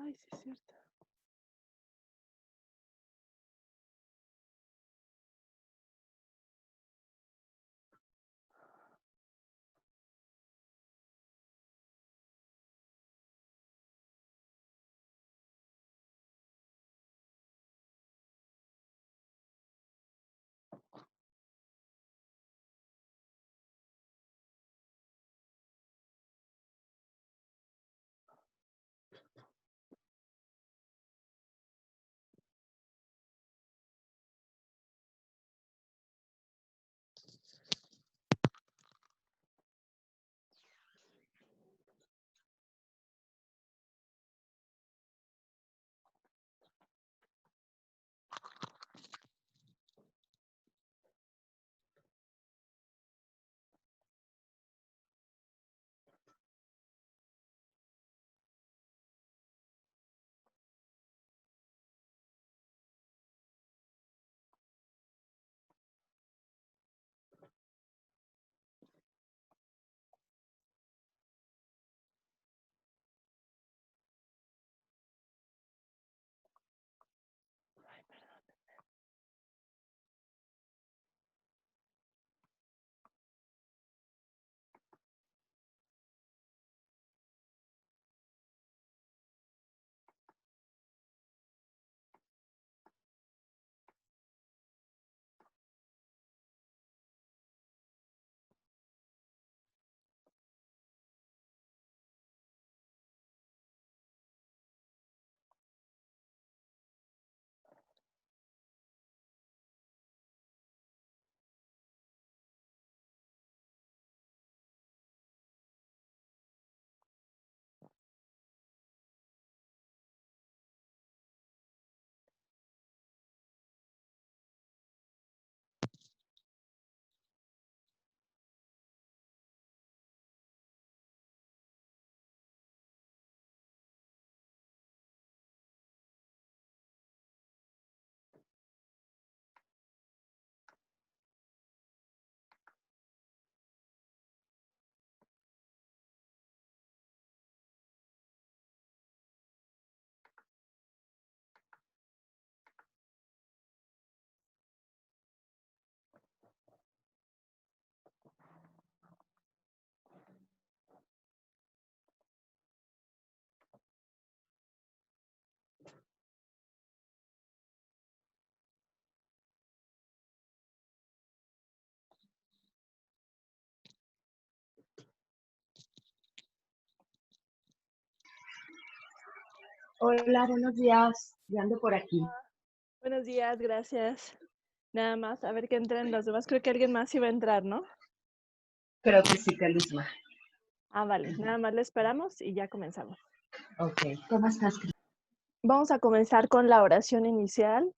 Ay, sí es cierto. Hola, buenos días. Ya ando por aquí. Buenos días, gracias. Nada más, a ver que entren los demás. Creo que alguien más iba a entrar, ¿no? Creo que sí, Carisma. Ah, vale. Nada más le esperamos y ya comenzamos. Ok. ¿Cómo estás, Cris? Vamos a comenzar con la oración inicial.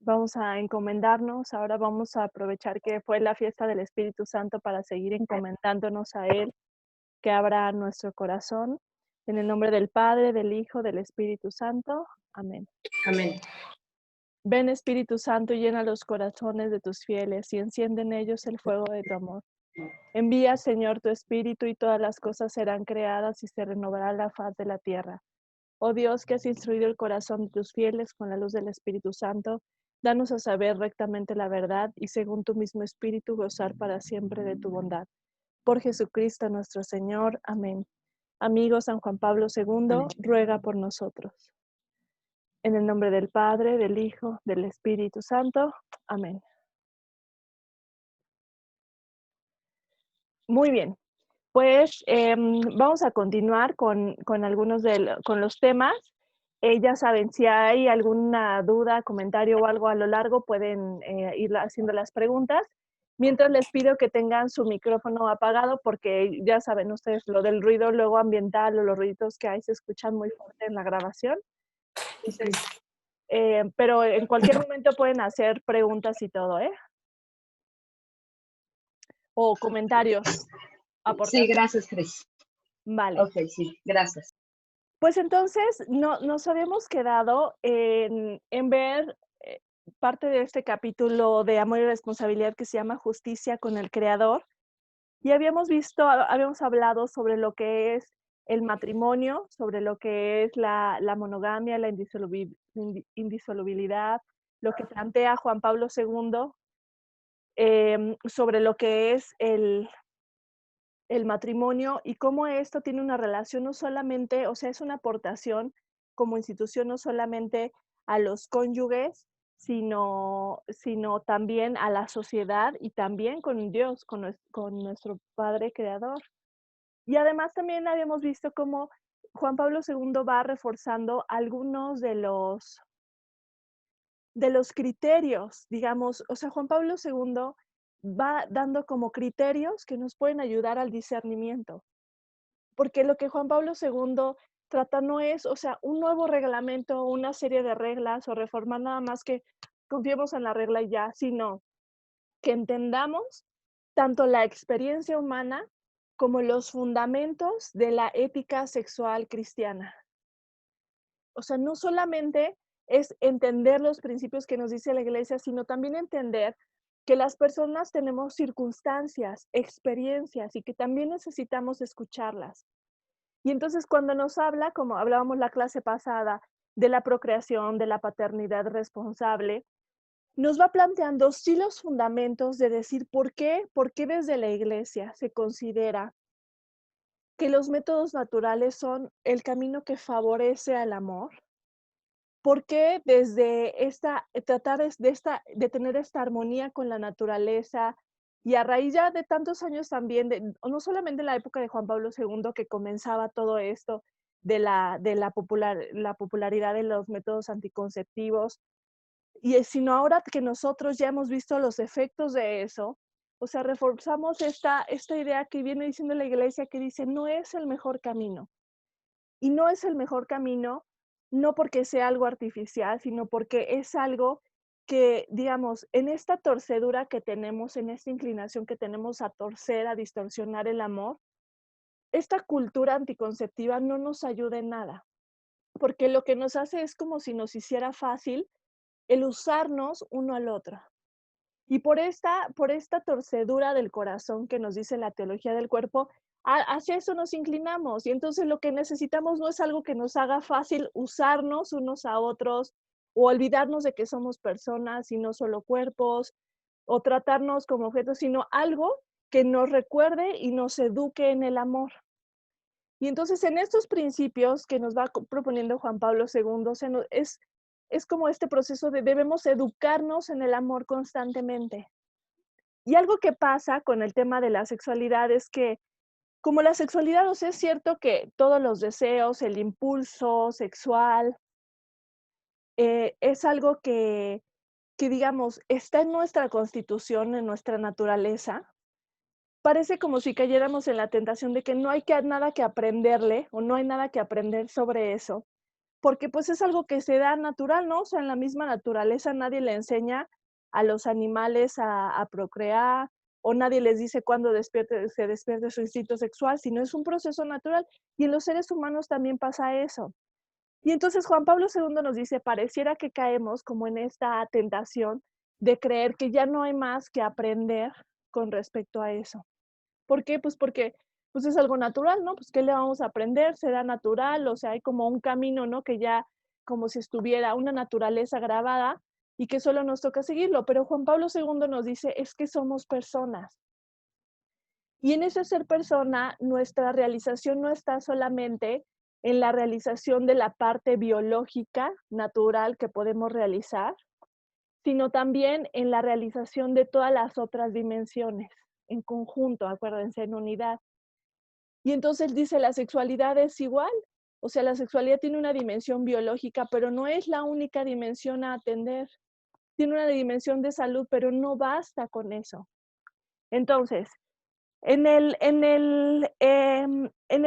Vamos a encomendarnos. Ahora vamos a aprovechar que fue la fiesta del Espíritu Santo para seguir encomendándonos a Él, que abra nuestro corazón. En el nombre del Padre, del Hijo, del Espíritu Santo. Amén. Amén. Ven, Espíritu Santo, y llena los corazones de tus fieles y enciende en ellos el fuego de tu amor. Envía, Señor, tu Espíritu y todas las cosas serán creadas y se renovará la faz de la tierra. Oh Dios, que has instruido el corazón de tus fieles con la luz del Espíritu Santo, danos a saber rectamente la verdad y según tu mismo Espíritu gozar para siempre de tu bondad. Por Jesucristo nuestro Señor. Amén. Amigo San Juan Pablo II, Amén. ruega por nosotros. En el nombre del Padre, del Hijo, del Espíritu Santo. Amén. Muy bien. Pues vamos a continuar con algunos con los temas. Ya saben, si hay alguna duda, comentario o algo a lo largo, pueden ir haciendo las preguntas. Mientras les pido que tengan su micrófono apagado porque ya saben ustedes lo del ruido luego ambiental o los ruiditos que hay se escuchan muy fuerte en la grabación. Entonces, pero en cualquier momento pueden hacer preguntas y todo, ¿eh? O comentarios, Sí, aportaciones. gracias, Cris. Vale. Ok, sí, gracias. Pues entonces nos habíamos quedado en ver parte de este capítulo de Amor y Responsabilidad que se llama Justicia con el Creador. Y habíamos hablado sobre lo que es el matrimonio, sobre lo que es la monogamia, la indisolubilidad, lo que plantea Juan Pablo II, sobre lo que es el matrimonio y cómo esto tiene una relación no solamente, o sea, es una aportación como institución no solamente a los cónyuges, sino también a la sociedad y también con Dios, con nuestro Padre Creador. Y además también habíamos visto cómo Juan Pablo II va reforzando algunos de los criterios, digamos, o sea, Juan Pablo II va dando como criterios que nos pueden ayudar al discernimiento, porque lo que Juan Pablo II trata no es, o sea, un nuevo reglamento, una serie de reglas o reformar nada más que confiemos en la regla y ya, sino que entendamos tanto la experiencia humana como los fundamentos de la ética sexual cristiana. O sea, no solamente es entender los principios que nos dice la iglesia, sino también entender que las personas tenemos circunstancias, experiencias y que también necesitamos escucharlas. Y entonces cuando nos habla, como hablábamos la clase pasada, de la procreación, de la paternidad responsable, nos va planteando sí los fundamentos de decir por qué desde la iglesia se considera que los métodos naturales son el camino que favorece al amor. ¿Por qué desde tratar de tener esta armonía con la naturaleza? Y a raíz ya de tantos años también, no solamente en la época de Juan Pablo II, que comenzaba todo esto la popularidad de los métodos anticonceptivos, sino ahora que nosotros ya hemos visto los efectos de eso, o sea, reforzamos esta idea que viene diciendo la iglesia, que dice, no es el mejor camino. Y no es el mejor camino, no porque sea algo artificial, sino porque es algo que, digamos, en esta torcedura que tenemos, en esta inclinación que tenemos a torcer, a distorsionar el amor, esta cultura anticonceptiva no nos ayuda en nada, porque lo que nos hace es como si nos hiciera fácil el usarnos uno al otro. Y por esta torcedura del corazón que nos dice la teología del cuerpo, hacia eso nos inclinamos. Y entonces lo que necesitamos no es algo que nos haga fácil usarnos unos a otros o olvidarnos de que somos personas y no solo cuerpos, o tratarnos como objetos, sino algo que nos recuerde y nos eduque en el amor. Y entonces en estos principios que nos va proponiendo Juan Pablo II, es como este proceso de debemos educarnos en el amor constantemente. Y algo que pasa con el tema de la sexualidad es que, como la sexualidad, o sea, es cierto que todos los deseos, el impulso sexual, es algo que, digamos, está en nuestra constitución, en nuestra naturaleza. Parece como si cayéramos en la tentación de que no hay nada que aprenderle o no hay nada que aprender sobre eso, porque pues es algo que se da natural, ¿no? O sea, en la misma naturaleza nadie le enseña a los animales a procrear, o nadie les dice cuándo se despierte su instinto sexual, sino es un proceso natural. Y en los seres humanos también pasa eso. Y entonces Juan Pablo II nos dice, pareciera que caemos como en esta tentación de creer que ya no hay más que aprender con respecto a eso. ¿Por qué? Pues porque pues es algo natural, ¿no? Pues ¿qué le vamos a aprender? Se da natural, o sea, hay como un camino, ¿no? Que ya como si estuviera una naturaleza grabada y que solo nos toca seguirlo. Pero Juan Pablo II nos dice, es que somos personas. Y en ese ser persona, nuestra realización no está solamente en la realización de la parte biológica, natural que podemos realizar, sino también en la realización de todas las otras dimensiones, en conjunto, acuérdense, en unidad. Y entonces él dice, la sexualidad es igual, o sea, la sexualidad tiene una dimensión biológica, pero no es la única dimensión a atender. Tiene una dimensión de salud, pero no basta con eso. Entonces, en el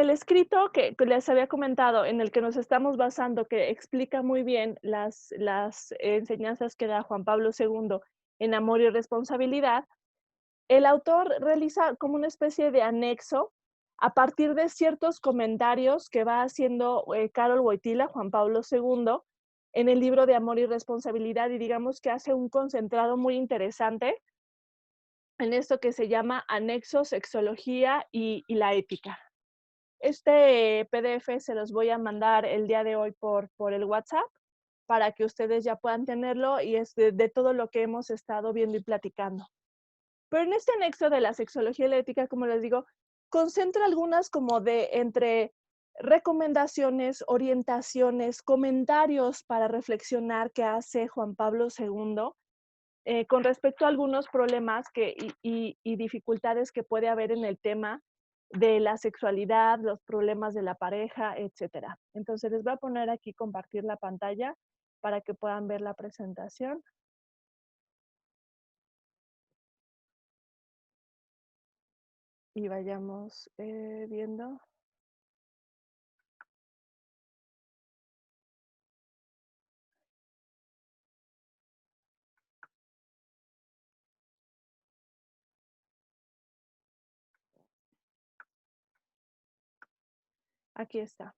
escrito que les había comentado, en el que nos estamos basando, que explica muy bien las enseñanzas que da Juan Pablo II en Amor y Responsabilidad, el autor realiza como una especie de anexo a partir de ciertos comentarios que va haciendo Karol Wojtyla, Juan Pablo II, en el libro de Amor y Responsabilidad, y digamos que hace un concentrado muy interesante en esto que se llama Anexo, Sexología y la Ética. este PDF se los voy a mandar el día de hoy por el WhatsApp para que ustedes ya puedan tenerlo y es de todo lo que hemos estado viendo y platicando. Pero en este anexo de la sexología y la ética, como les digo, concentra algunas como de entre recomendaciones, orientaciones, comentarios para reflexionar que hace Juan Pablo II con respecto a algunos problemas y dificultades que puede haber en el tema de la sexualidad, los problemas de la pareja, etcétera. Entonces les voy a poner aquí compartir la pantalla para que puedan ver la presentación y vayamos viendo. Aquí está.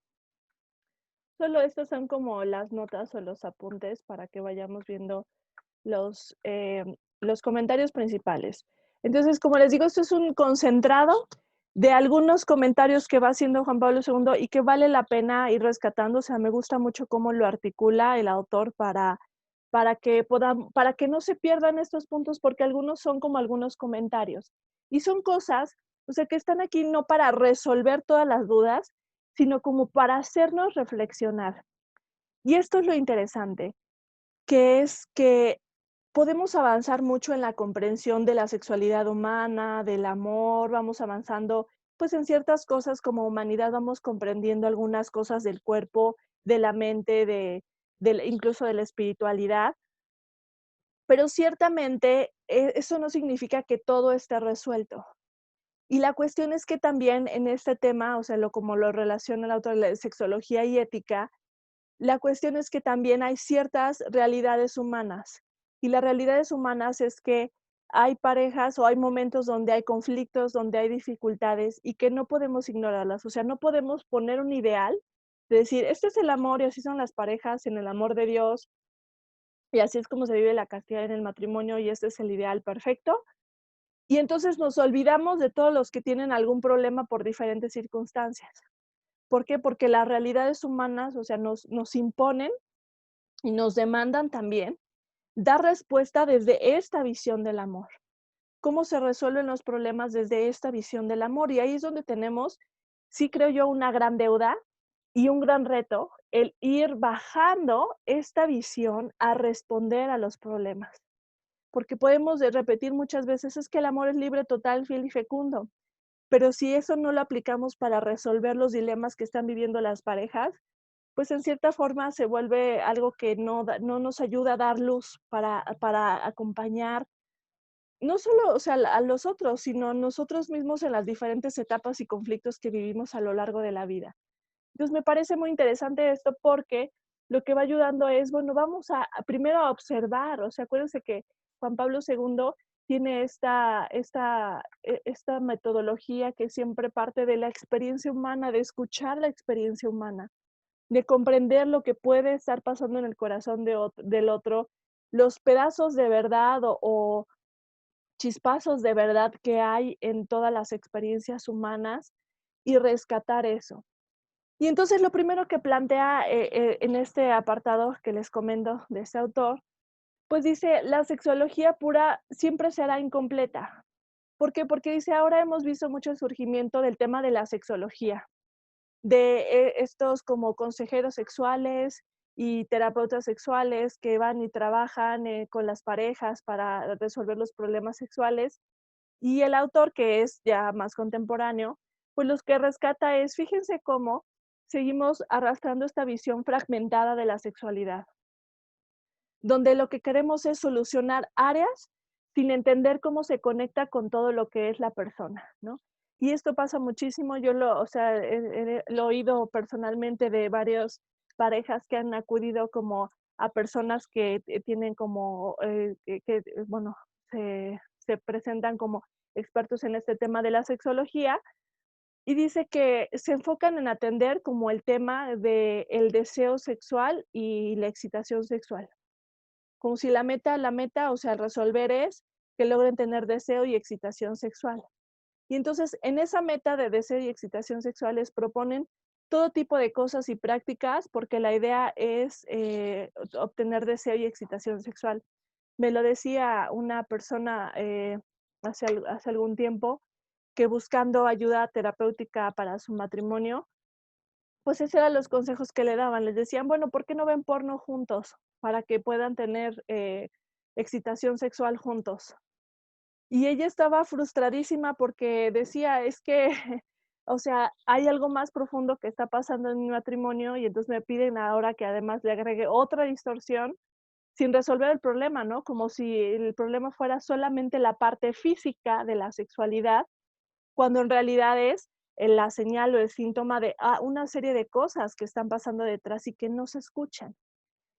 Solo estas son como las notas o los apuntes para que vayamos viendo los comentarios principales. Entonces, como les digo, esto es un concentrado de algunos comentarios que va haciendo Juan Pablo II y que vale la pena ir rescatando. O sea, me gusta mucho cómo lo articula el autor para que no se pierdan estos puntos, porque algunos son como algunos comentarios. Y son cosas, o sea, que están aquí no para resolver todas las dudas, sino como para hacernos reflexionar. Y esto es lo interesante, que es que podemos avanzar mucho en la comprensión de la sexualidad humana, del amor, vamos avanzando, pues en ciertas cosas como humanidad vamos comprendiendo algunas cosas del cuerpo, de la mente, incluso de la espiritualidad, pero ciertamente eso no significa que todo esté resuelto. Y la cuestión es que también en este tema, o sea, como lo relaciona el autor de sexología y ética, la cuestión es que también hay ciertas realidades humanas, y las realidades humanas es que hay parejas o hay momentos donde hay conflictos, donde hay dificultades y que no podemos ignorarlas. O sea, no podemos poner un ideal de decir, este es el amor y así son las parejas en el amor de Dios y así es como se vive la castidad en el matrimonio y este es el ideal perfecto. Y entonces nos olvidamos de todos los que tienen algún problema por diferentes circunstancias. ¿Por qué? Porque las realidades humanas, o sea, nos imponen y nos demandan también dar respuesta desde esta visión del amor. ¿Cómo se resuelven los problemas desde esta visión del amor? Y ahí es donde tenemos, sí creo yo, una gran deuda y un gran reto, el ir bajando esta visión a responder a los problemas. Porque podemos repetir muchas veces, es que el amor es libre, total, fiel y fecundo. Pero si eso no lo aplicamos para resolver los dilemas que están viviendo las parejas, pues en cierta forma se vuelve algo que no nos ayuda a dar luz para acompañar, no solo, o sea, a los otros, sino nosotros mismos en las diferentes etapas y conflictos que vivimos a lo largo de la vida. Entonces, me parece muy interesante esto porque lo que va ayudando es, bueno, vamos primero a observar, o sea, acuérdense que Juan Pablo II tiene esta metodología que siempre parte de la experiencia humana, de escuchar la experiencia humana, de comprender lo que puede estar pasando en el corazón del otro, los pedazos de verdad o chispazos de verdad que hay en todas las experiencias humanas y rescatar eso. Y entonces lo primero que plantea en este apartado que les comento de este autor, pues dice, la sexología pura siempre será incompleta. ¿Por qué? Porque dice, ahora hemos visto mucho surgimiento del tema de la sexología, de estos como consejeros sexuales y terapeutas sexuales que van y trabajan con las parejas para resolver los problemas sexuales. Y el autor, que es ya más contemporáneo, pues los que rescata es, fíjense cómo seguimos arrastrando esta visión fragmentada de la sexualidad, donde lo que queremos es solucionar áreas sin entender cómo se conecta con todo lo que es la persona, ¿no? Y esto pasa muchísimo, yo o sea, lo he oído personalmente de varias parejas que han acudido como a personas que tienen como, bueno, se presentan como expertos en este tema de la sexología, y dice que se enfocan en atender como el tema del deseo sexual y la excitación sexual. Como si la meta, o sea, resolver es que logren tener deseo y excitación sexual. Y entonces, en esa meta de deseo y excitación sexuales proponen todo tipo de cosas y prácticas, porque la idea es obtener deseo y excitación sexual. Me lo decía una persona hace algún tiempo, que buscando ayuda terapéutica para su matrimonio, pues ese eran los consejos que le daban. Les decían, bueno, ¿por qué no ven porno juntos? Para que puedan tener excitación sexual juntos. Y ella estaba frustradísima porque decía, es que, o sea, hay algo más profundo que está pasando en mi matrimonio y entonces me piden ahora que además le agregue otra distorsión sin resolver el problema, ¿no? Como si el problema fuera solamente la parte física de la sexualidad, cuando en realidad es la señal o el síntoma de una serie de cosas que están pasando detrás y que no se escuchan.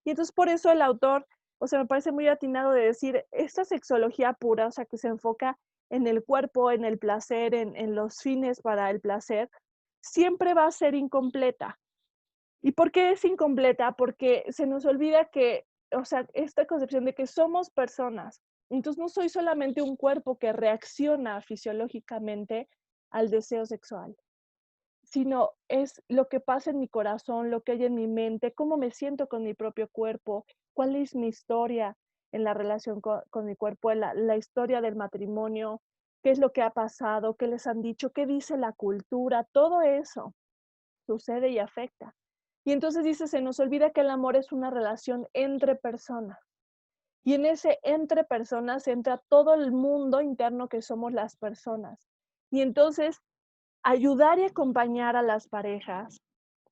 Y entonces por eso el autor, o sea, me parece muy atinado de decir, esta sexología pura, o sea, que se enfoca en el cuerpo, en el placer, en los fines para el placer, siempre va a ser incompleta. ¿Y por qué es incompleta? Porque se nos olvida que, o sea, esta concepción de que somos personas. Entonces no soy solamente un cuerpo que reacciona fisiológicamente al deseo sexual, sino es lo que pasa en mi corazón, lo que hay en mi mente, cómo me siento con mi propio cuerpo, cuál es mi historia en la relación con mi cuerpo, la historia del matrimonio, qué es lo que ha pasado, qué les han dicho, qué dice la cultura, todo eso sucede y afecta. Y entonces dice, se nos olvida que el amor es una relación entre personas. Y en ese entre personas entra todo el mundo interno que somos las personas. Y entonces ayudar y acompañar a las parejas,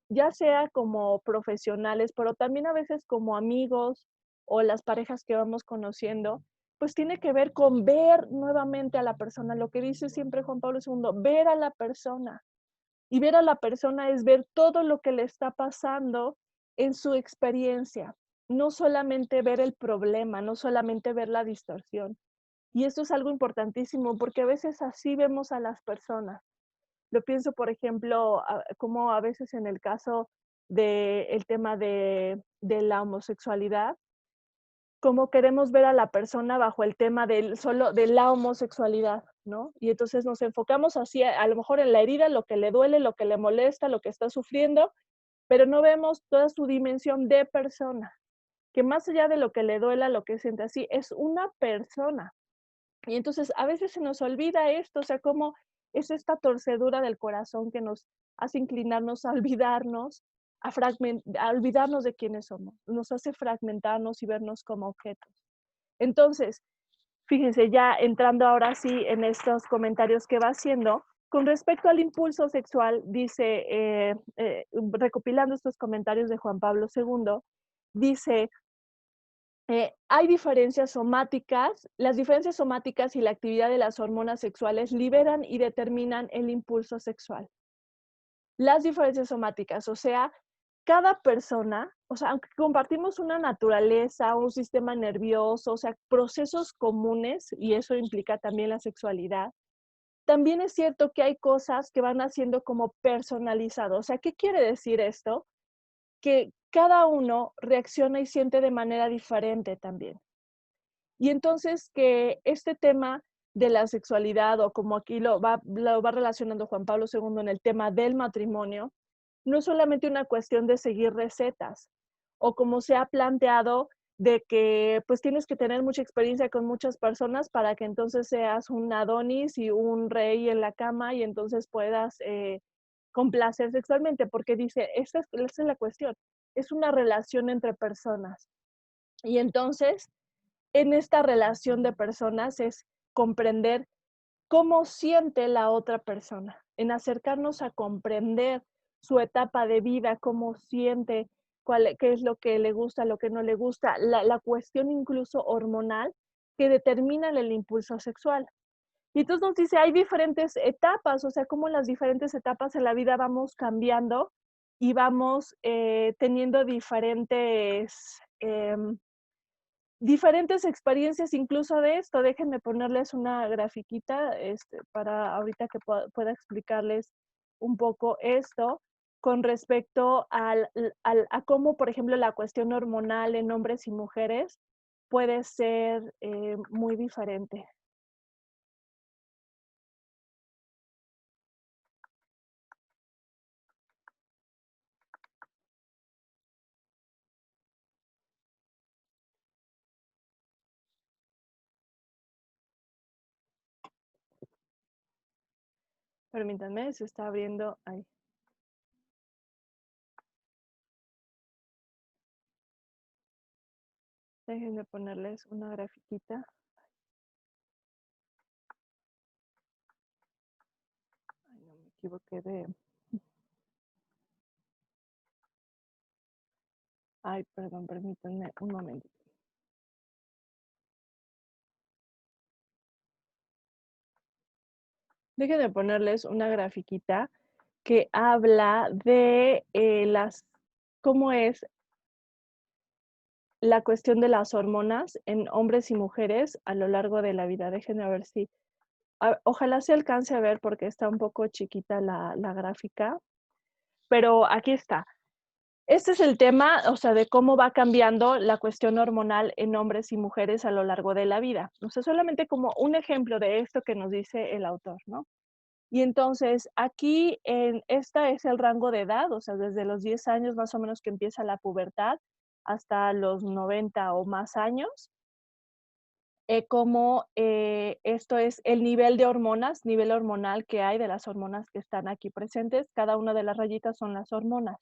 ya sea como profesionales, pero también a veces como amigos o las parejas que vamos conociendo, pues tiene que ver con ver nuevamente a la persona, lo que dice siempre Juan Pablo II, ver a la persona. Y ver a la persona es ver todo lo que le está pasando en su experiencia, no solamente ver el problema, no solamente ver la distorsión. Y esto es algo importantísimo porque a veces así vemos a las personas. Lo pienso, por ejemplo, como a veces en el caso del tema de la homosexualidad, como queremos ver a la persona bajo el tema solo de la homosexualidad, ¿no? Y entonces nos enfocamos así, a lo mejor en la herida, lo que le duele, lo que le molesta, lo que está sufriendo, pero no vemos toda su dimensión de persona, que más allá de lo que le duela, lo que siente así, es una persona. Y entonces a veces se nos olvida esto, o sea, cómo es esta torcedura del corazón que nos hace inclinarnos a olvidarnos, a olvidarnos de quiénes somos, nos hace fragmentarnos y vernos como objetos. Entonces, fíjense, ya entrando ahora sí en estos comentarios que va haciendo, con respecto al impulso sexual, dice, recopilando estos comentarios de Juan Pablo II, dice, hay diferencias somáticas. Las diferencias somáticas y la actividad de las hormonas sexuales liberan y determinan el impulso sexual. Las diferencias somáticas, o sea, cada persona, o sea, aunque compartimos una naturaleza, un sistema nervioso, o sea, procesos comunes, y eso implica también la sexualidad, también es cierto que hay cosas que van haciendo como personalizado. O sea, ¿qué quiere decir esto? Que cada uno reacciona y siente de manera diferente también. Y entonces que este tema de la sexualidad, o como aquí lo va relacionando Juan Pablo II en el tema del matrimonio, no es solamente una cuestión de seguir recetas, o como se ha planteado de que pues tienes que tener mucha experiencia con muchas personas para que entonces seas un Adonis y un rey en la cama y entonces puedas complacer sexualmente, porque dice, esta es la cuestión, es una relación entre personas. Y entonces en esta relación de personas es comprender cómo siente la otra persona, en acercarnos a comprender su etapa de vida, cómo siente, qué es lo que le gusta, lo que no le gusta, la cuestión incluso hormonal que determina el impulso sexual. Y entonces nos dice, hay diferentes etapas, o sea, cómo las diferentes etapas en la vida vamos cambiando y vamos teniendo diferentes experiencias incluso de esto. Déjenme ponerles una grafiquita para ahorita que pueda explicarles un poco esto con respecto a cómo, por ejemplo, la cuestión hormonal en hombres y mujeres puede ser muy diferente. Permítanme, se está abriendo ahí. Déjenme ponerles una grafiquita. Ay, no me equivoqué de... Ay, perdón, permítanme un momento. Déjenme ponerles una grafiquita que habla de cómo es la cuestión de las hormonas en hombres y mujeres a lo largo de la vida. Déjenme ver si, ojalá se alcance a ver porque está un poco chiquita la gráfica, pero aquí está. Este es el tema, o sea, de cómo va cambiando la cuestión hormonal en hombres y mujeres a lo largo de la vida. O sea, solamente como un ejemplo de esto que nos dice el autor, ¿no? Y entonces, aquí esta es el rango de edad, o sea, desde los 10 años más o menos que empieza la pubertad hasta los 90 o más años, como esto es el nivel de hormonas, nivel hormonal que hay de las hormonas que están aquí presentes. Cada una de las rayitas son las hormonas.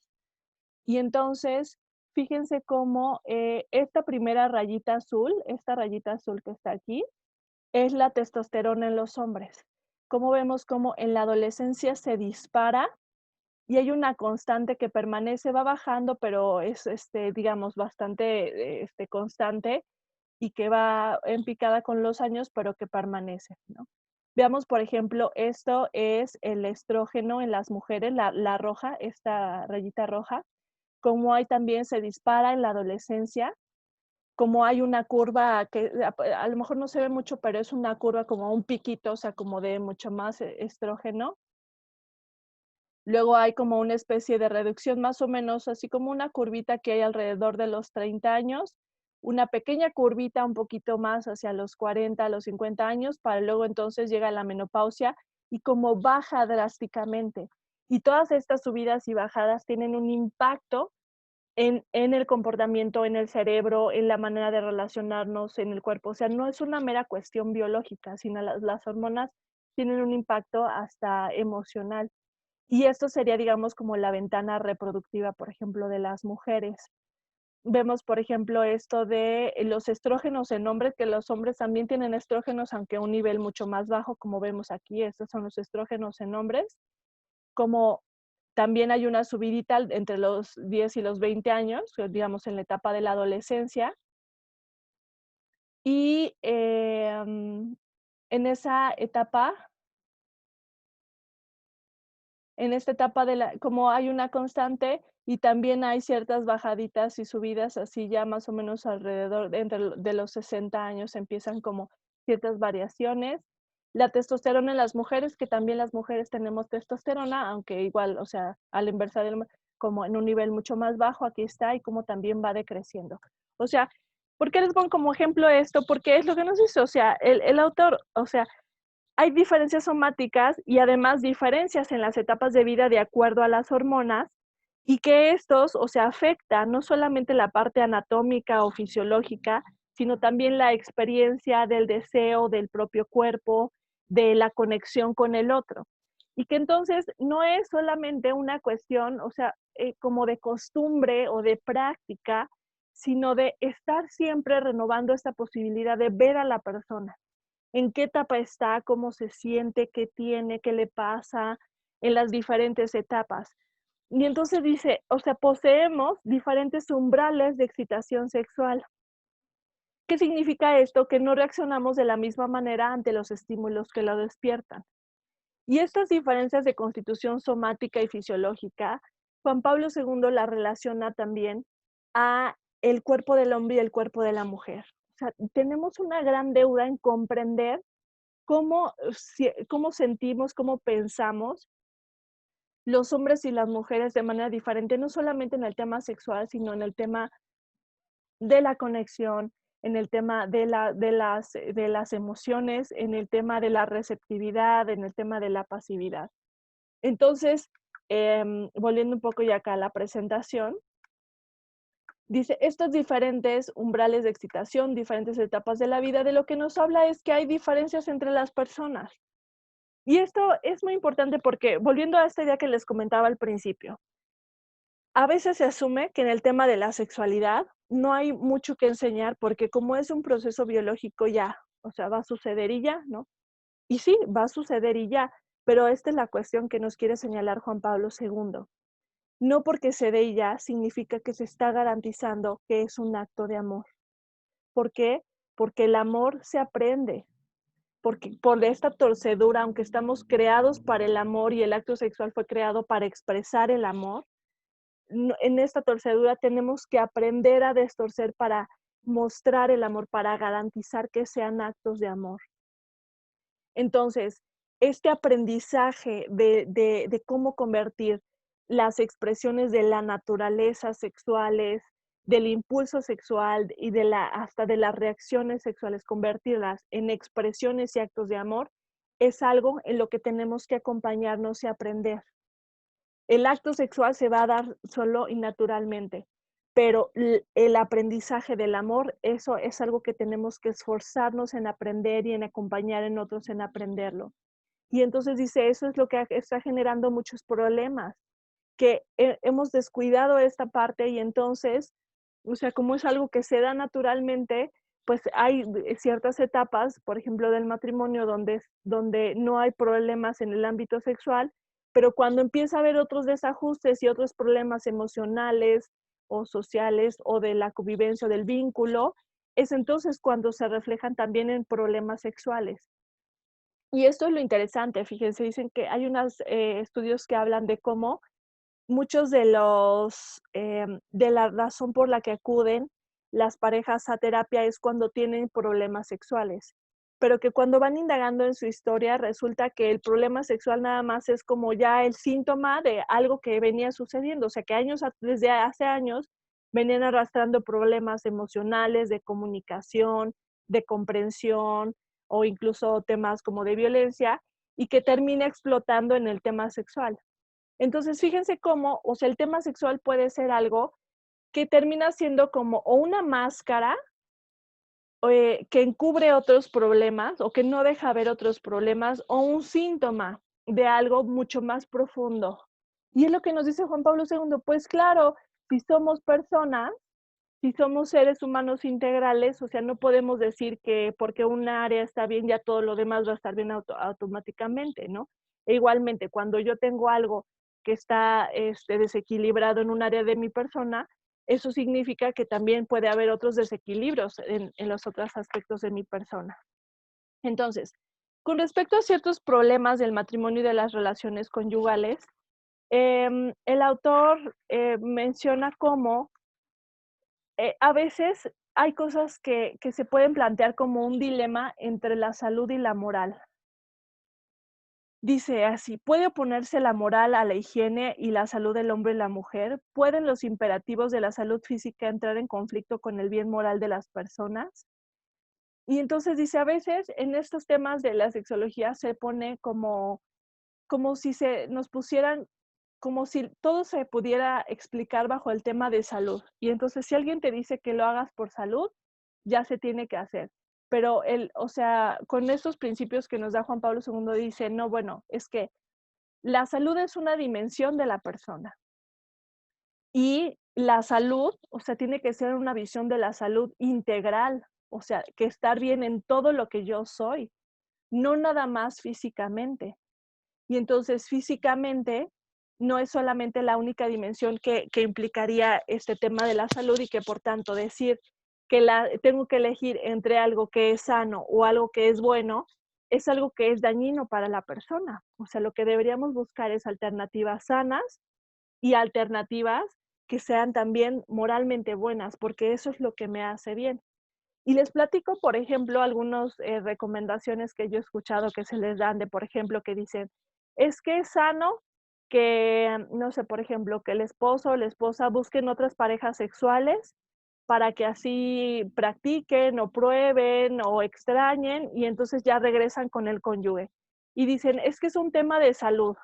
Y entonces, fíjense cómo esta primera esta rayita azul que está aquí, es la testosterona en los hombres. Como vemos como en la adolescencia se dispara y hay una constante que permanece, va bajando, pero es, digamos, bastante constante y que va en picada con los años, pero que permanece, ¿no? Veamos, por ejemplo, esto es el estrógeno en las mujeres, la roja, esta rayita roja, como hay también se dispara en la adolescencia, como hay una curva que a lo mejor no se ve mucho, pero es una curva como un piquito, o sea, como de mucho más estrógeno. Luego hay como una especie de reducción más o menos, así como una curvita que hay alrededor de los 30 años, una pequeña curvita un poquito más hacia los 40, a los 50 años, para luego entonces llega la menopausia y como baja drásticamente. Y todas estas subidas y bajadas tienen un impacto en el comportamiento, en el cerebro, en la manera de relacionarnos, en el cuerpo. O sea, no es una mera cuestión biológica, sino las hormonas tienen un impacto hasta emocional. Y esto sería, digamos, como la ventana reproductiva, por ejemplo, de las mujeres. Vemos, por ejemplo, esto de los estrógenos en hombres, que los hombres también tienen estrógenos, aunque a un nivel mucho más bajo, como vemos aquí, estos son los estrógenos en hombres, como también hay una subidita entre los 10 y los 20 años, digamos en la etapa de la adolescencia, y en esa etapa, en esta etapa como hay una constante y también hay ciertas bajaditas y subidas, así ya más o menos alrededor de los 60 años empiezan como ciertas variaciones. La testosterona en las mujeres, que también las mujeres tenemos testosterona, aunque igual, o sea, al inversa como en un nivel mucho más bajo, aquí está, y como también va decreciendo. O sea, ¿por qué les pongo como ejemplo esto? Porque es lo que nos dice, o sea, el autor, o sea, hay diferencias somáticas y además diferencias en las etapas de vida de acuerdo a las hormonas y que estos, o sea, afectan no solamente la parte anatómica o fisiológica, sino también la experiencia del deseo del propio cuerpo, de la conexión con el otro. Y que entonces no es solamente una cuestión, o sea, como de costumbre o de práctica, sino de estar siempre renovando esta posibilidad de ver a la persona en qué etapa está, cómo se siente, qué tiene, qué le pasa en las diferentes etapas. Y entonces dice, o sea, poseemos diferentes umbrales de excitación sexual. ¿Qué significa esto? Que no reaccionamos de la misma manera ante los estímulos que lo despiertan. Y estas diferencias de constitución somática y fisiológica, Juan Pablo II la relaciona también a el cuerpo del hombre y el cuerpo de la mujer. O sea, tenemos una gran deuda en comprender cómo sentimos, cómo pensamos los hombres y las mujeres de manera diferente, no solamente en el tema sexual, sino en el tema de la conexión, en el tema de las emociones, en el tema de la receptividad, en el tema de la pasividad. Entonces, volviendo un poco ya acá a la presentación, dice, estos diferentes umbrales de excitación, diferentes etapas de la vida, de lo que nos habla es que hay diferencias entre las personas. Y esto es muy importante porque, volviendo a esta idea que les comentaba al principio, a veces se asume que en el tema de la sexualidad no hay mucho que enseñar porque como es un proceso biológico ya, o sea, va a suceder y ya, ¿no? Y sí, va a suceder y ya, pero esta es la cuestión que nos quiere señalar Juan Pablo II. No porque se dé y ya significa que se está garantizando que es un acto de amor. ¿Por qué? Porque el amor se aprende, porque por esta torcedura, aunque estamos creados para el amor y el acto sexual fue creado para expresar el amor, en esta torcedura tenemos que aprender a destorcer para mostrar el amor, para garantizar que sean actos de amor. Entonces, este aprendizaje de cómo convertir las expresiones de la naturaleza sexuales, del impulso sexual y hasta de las reacciones sexuales, convertirlas en expresiones y actos de amor, es algo en lo que tenemos que acompañarnos y aprender. El acto sexual se va a dar solo y naturalmente, pero el aprendizaje del amor, eso es algo que tenemos que esforzarnos en aprender y en acompañar en otros en aprenderlo. Y entonces dice, eso es lo que está generando muchos problemas, que hemos descuidado esta parte y entonces, o sea, como es algo que se da naturalmente, pues hay ciertas etapas, por ejemplo, del matrimonio donde no hay problemas en el ámbito sexual, pero cuando empieza a haber otros desajustes y otros problemas emocionales o sociales o de la convivencia o del vínculo, es entonces cuando se reflejan también en problemas sexuales. Y esto es lo interesante, fíjense, dicen que hay unos estudios que hablan de cómo muchos de la razón por la que acuden las parejas a terapia es cuando tienen problemas sexuales, pero que cuando van indagando en su historia resulta que el problema sexual nada más es como ya el síntoma de algo que venía sucediendo, o sea, que desde hace años venían arrastrando problemas emocionales, de comunicación, de comprensión o incluso temas como de violencia y que termina explotando en el tema sexual. Entonces, fíjense cómo, o sea, el tema sexual puede ser algo que termina siendo como o una máscara que encubre otros problemas o que no deja ver otros problemas o un síntoma de algo mucho más profundo. Y es lo que nos dice Juan Pablo II, pues claro, si somos personas, si somos seres humanos integrales, o sea, no podemos decir que porque una área está bien, ya todo lo demás va a estar bien automáticamente, ¿no? E igualmente, cuando yo tengo algo que está desequilibrado en un área de mi persona, eso significa que también puede haber otros desequilibrios en los otros aspectos de mi persona. Entonces, con respecto a ciertos problemas del matrimonio y de las relaciones conyugales, el autor menciona cómo a veces hay cosas que se pueden plantear como un dilema entre la salud y la moral. Dice así, ¿puede oponerse la moral a la higiene y la salud del hombre y la mujer? ¿Pueden los imperativos de la salud física entrar en conflicto con el bien moral de las personas? Y entonces dice, a veces en estos temas de la sexología se pone como si se nos pusieran, como si todo se pudiera explicar bajo el tema de salud. Y entonces, si alguien te dice que lo hagas por salud, ya se tiene que hacer. Pero o sea, con estos principios que nos da Juan Pablo II dice, no, bueno, es que la salud es una dimensión de la persona. Y la salud, o sea, tiene que ser una visión de la salud integral, o sea, que estar bien en todo lo que yo soy, no nada más físicamente. Y entonces físicamente no es solamente la única dimensión que implicaría este tema de la salud y que por tanto decir que tengo que elegir entre algo que es sano o algo que es bueno, es algo que es dañino para la persona. O sea, lo que deberíamos buscar es alternativas sanas y alternativas que sean también moralmente buenas, porque eso es lo que me hace bien. Y les platico, por ejemplo, algunas recomendaciones que yo he escuchado que se les dan de, por ejemplo, que dicen, es que es sano que, no sé, por ejemplo, que el esposo o la esposa busquen otras parejas sexuales para que así practiquen o prueben o extrañen y entonces ya regresan con el cónyuge. Y dicen, es que es un tema de salud.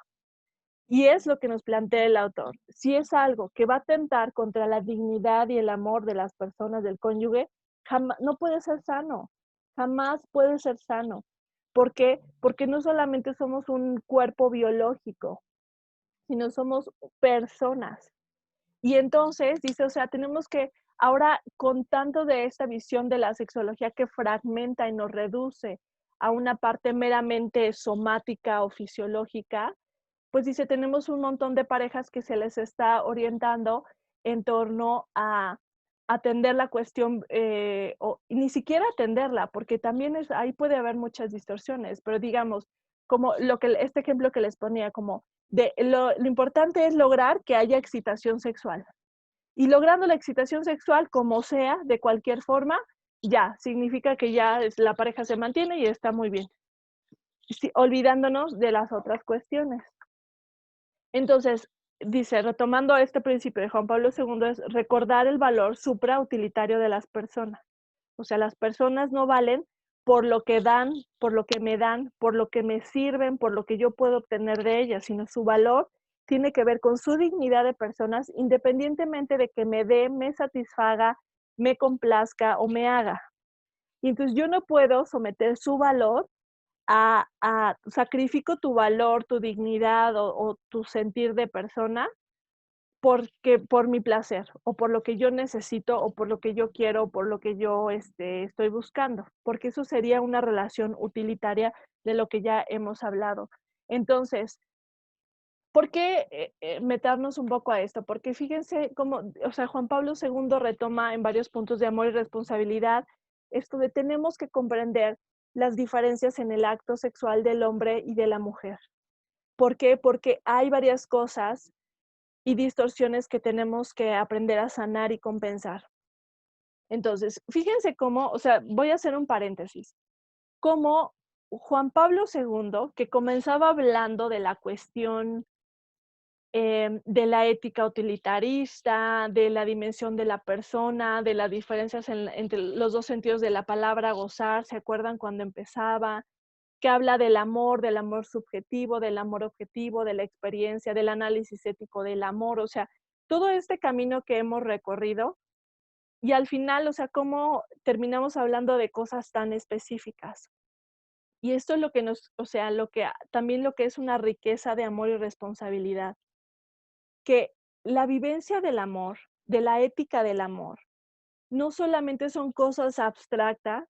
Y es lo que nos plantea el autor. Si es algo que va a atentar contra la dignidad y el amor de las personas del cónyuge, no puede ser sano, jamás puede ser sano, ¿Por qué? Porque no solamente somos un cuerpo biológico, sino somos personas. Y entonces, dice, o sea, tenemos que, ahora con tanto de esta visión de la sexología que fragmenta y nos reduce a una parte meramente somática o fisiológica, pues dice, tenemos un montón de parejas que se les está orientando en torno a atender la cuestión, o ni siquiera atenderla, porque también ahí puede haber muchas distorsiones, pero digamos, como este ejemplo que les ponía, como lo importante es lograr que haya excitación sexual. Y logrando la excitación sexual, como sea, de cualquier forma, ya, significa que ya la pareja se mantiene y está muy bien, sí, olvidándonos de las otras cuestiones. Entonces, dice, retomando este principio de Juan Pablo II, es recordar el valor suprautilitario de las personas. O sea, las personas no valen por lo que dan, por lo que me dan, por lo que me sirven, por lo que yo puedo obtener de ellas, sino su valor tiene que ver con su dignidad de personas, independientemente de que me dé, me satisfaga, me complazca o me haga. Y entonces yo no puedo someter su valor sacrifico tu valor, tu dignidad o tu sentir de persona por mi placer, o por lo que yo necesito, o por lo que yo quiero, o por lo que yo, estoy buscando, porque eso sería una relación utilitaria de lo que ya hemos hablado. Entonces, ¿por qué, meternos un poco a esto? Porque fíjense cómo, o sea, Juan Pablo II retoma en varios puntos de amor y responsabilidad esto de tenemos que comprender las diferencias en el acto sexual del hombre y de la mujer. ¿Por qué? Porque hay varias cosas y distorsiones que tenemos que aprender a sanar y compensar. Entonces, fíjense cómo, o sea, voy a hacer un paréntesis, cómo Juan Pablo II, que comenzaba hablando de la cuestión de la ética utilitarista, de la dimensión de la persona, de las diferencias entre los dos sentidos de la palabra gozar, ¿se acuerdan cuando empezaba? Que habla del amor subjetivo, del amor objetivo, de la experiencia, del análisis ético del amor, o sea, todo este camino que hemos recorrido y al final, o sea, cómo terminamos hablando de cosas tan específicas. Y esto es lo que o sea, también lo que es una riqueza de amor y responsabilidad, que la vivencia del amor, de la ética del amor, no solamente son cosas abstractas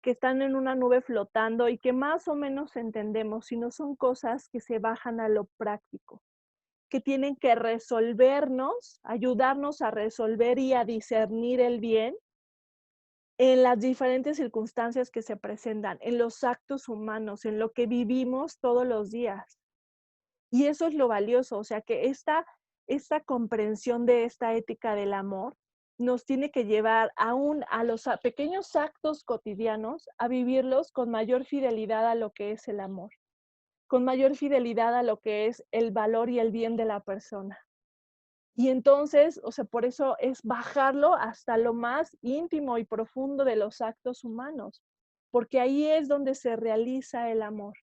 que están en una nube flotando y que más o menos entendemos, sino son cosas que se bajan a lo práctico, que tienen que resolvernos, ayudarnos a resolver y a discernir el bien en las diferentes circunstancias que se presentan, en los actos humanos, en lo que vivimos todos los días. Y eso es lo valioso, o sea, que esta comprensión de esta ética del amor nos tiene que llevar aún a los pequeños actos cotidianos a vivirlos con mayor fidelidad a lo que es el amor, con mayor fidelidad a lo que es el valor y el bien de la persona. Y entonces, o sea, por eso es bajarlo hasta lo más íntimo y profundo de los actos humanos, porque ahí es donde se realiza el amor.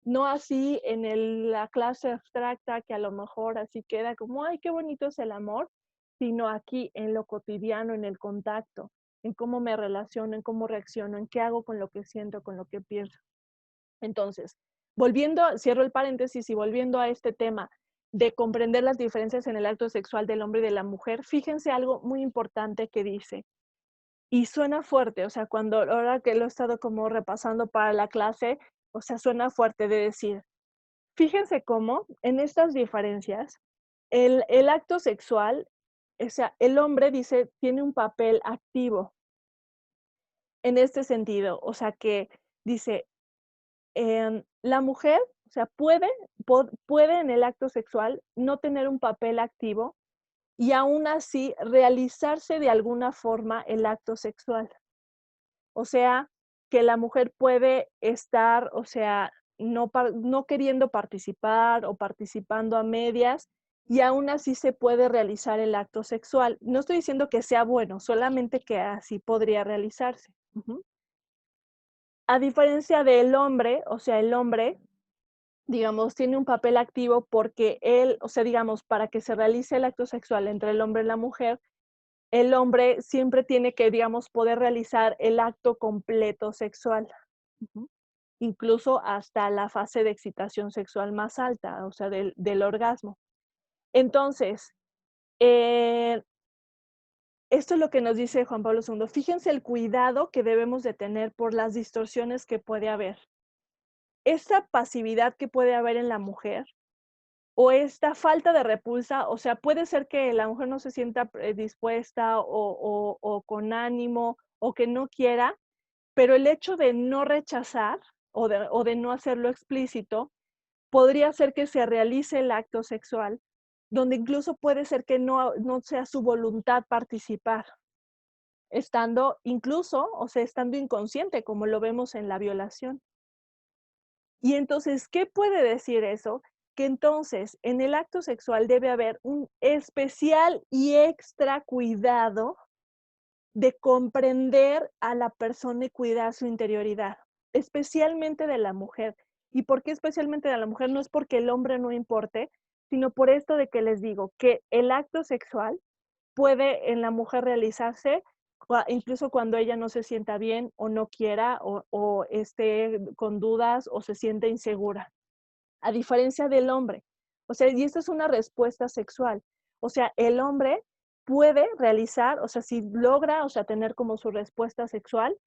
No así en la clase abstracta que a lo mejor así queda como, ay, qué bonito es el amor, sino aquí en lo cotidiano, en el contacto, en cómo me relaciono, en cómo reacciono, en qué hago con lo que siento, con lo que pienso. Entonces, cierro el paréntesis y volviendo a este tema de comprender las diferencias en el acto sexual del hombre y de la mujer, fíjense algo muy importante que dice, y suena fuerte, o sea, ahora que lo he estado como repasando para la clase, o sea, suena fuerte de decir, fíjense cómo en estas diferencias, el acto sexual, o sea, el hombre dice, tiene un papel activo en este sentido, o sea, que dice, la mujer, o sea, puede en el acto sexual no tener un papel activo y aún así realizarse de alguna forma el acto sexual. O sea, que la mujer puede estar, o sea, no queriendo participar o participando a medias, y aún así se puede realizar el acto sexual. No estoy diciendo que sea bueno, solamente que así podría realizarse. Ujú. A diferencia del hombre, o sea, el hombre, digamos, tiene un papel activo porque él, o sea, digamos, para que se realice el acto sexual entre el hombre y la mujer, el hombre siempre tiene que, digamos, poder realizar el acto completo sexual. Ujú. incluso hasta la fase de excitación sexual más alta, o sea, del orgasmo. Entonces, eh, esto es lo que nos dice Juan Pablo II. Fíjense el cuidado que debemos de tener por las distorsiones que puede haber. Esta pasividad que puede haber en la mujer o esta falta de repulsa, o sea, puede ser que la mujer no se sienta dispuesta o con ánimo o que no quiera, pero el hecho de no rechazar o de no hacerlo explícito, podría ser que se realice el acto sexual, donde incluso puede ser que no sea su voluntad participar, estando incluso, o sea, estando inconsciente, como lo vemos en la violación. Y entonces, ¿qué puede decir eso? Que entonces en el acto sexual debe haber un especial y extra cuidado de comprender a la persona y cuidar su interioridad, especialmente de la mujer. ¿Y por qué especialmente de la mujer? No es porque el hombre no importe, sino por esto de que les digo que el acto sexual puede en la mujer realizarse incluso cuando ella no se sienta bien o no quiera o esté con dudas o se siente insegura, a diferencia del hombre. O sea, y esto es una respuesta sexual. O sea, el hombre puede realizar, o sea, si logra, o sea, tener como su respuesta sexual,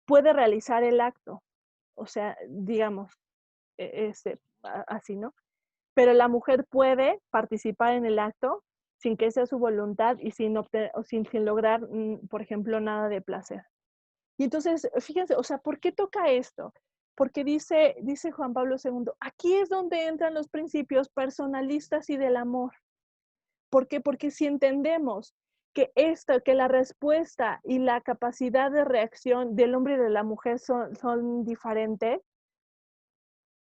puede realizar el acto. O sea, digamos, así, ¿no? Pero la mujer puede participar en el acto sin que sea su voluntad y sin, o sin lograr, por ejemplo, nada de placer. Y entonces, fíjense, o sea, ¿por qué toca esto? Porque dice Juan Pablo II, aquí es donde entran los principios personalistas y del amor. ¿Por qué? Porque si entendemos que la respuesta y la capacidad de reacción del hombre y de la mujer son diferentes,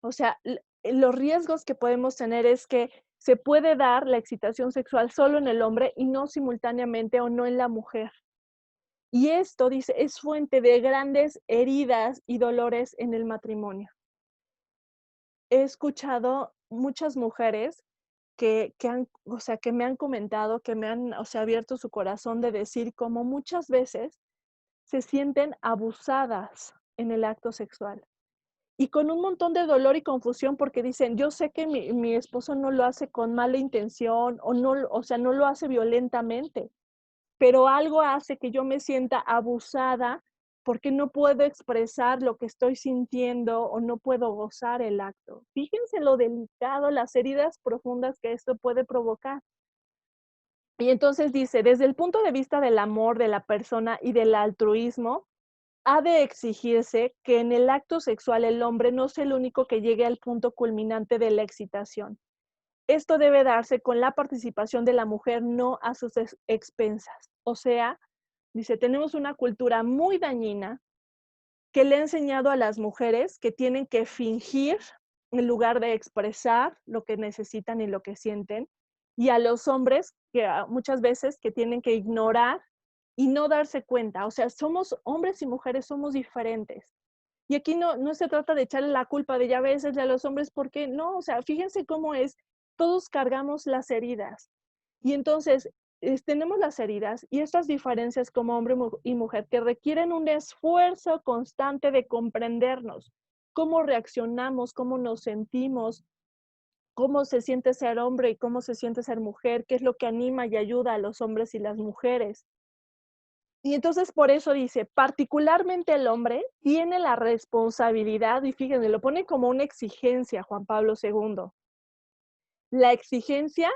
o sea, los riesgos que podemos tener es que se puede dar la excitación sexual solo en el hombre y no simultáneamente o no en la mujer. Y esto, dice, es fuente de grandes heridas y dolores en el matrimonio. He escuchado muchas mujeres que han, o sea, que me han comentado, que me han, o sea, abierto su corazón de decir cómo muchas veces se sienten abusadas en el acto sexual. Y con un montón de dolor y confusión porque dicen, yo sé que mi esposo no lo hace con mala intención o no, o sea, no lo hace violentamente, pero algo hace que yo me sienta abusada porque no puedo expresar lo que estoy sintiendo o no puedo gozar el acto. Fíjense lo delicado, las heridas profundas que esto puede provocar. Y entonces dice, desde el punto de vista del amor de la persona y del altruismo, ha de exigirse que en el acto sexual el hombre no sea el único que llegue al punto culminante de la excitación. Esto debe darse con la participación de la mujer, no a sus expensas. O sea, dice, tenemos una cultura muy dañina que le ha enseñado a las mujeres que tienen que fingir en lugar de expresar lo que necesitan y lo que sienten, y a los hombres que muchas veces que tienen que ignorar y no darse cuenta. O sea, somos hombres y mujeres, somos diferentes. Y aquí no se trata de echarle la culpa de ya veces a los hombres, porque no, o sea, fíjense cómo es, todos cargamos las heridas. Y entonces, tenemos las heridas y estas diferencias como hombre y mujer que requieren un esfuerzo constante de comprendernos, cómo reaccionamos, cómo nos sentimos, cómo se siente ser hombre y cómo se siente ser mujer, qué es lo que anima y ayuda a los hombres y las mujeres. Y entonces por eso dice, particularmente el hombre tiene la responsabilidad, y fíjense, lo pone como una exigencia Juan Pablo II. La exigencia,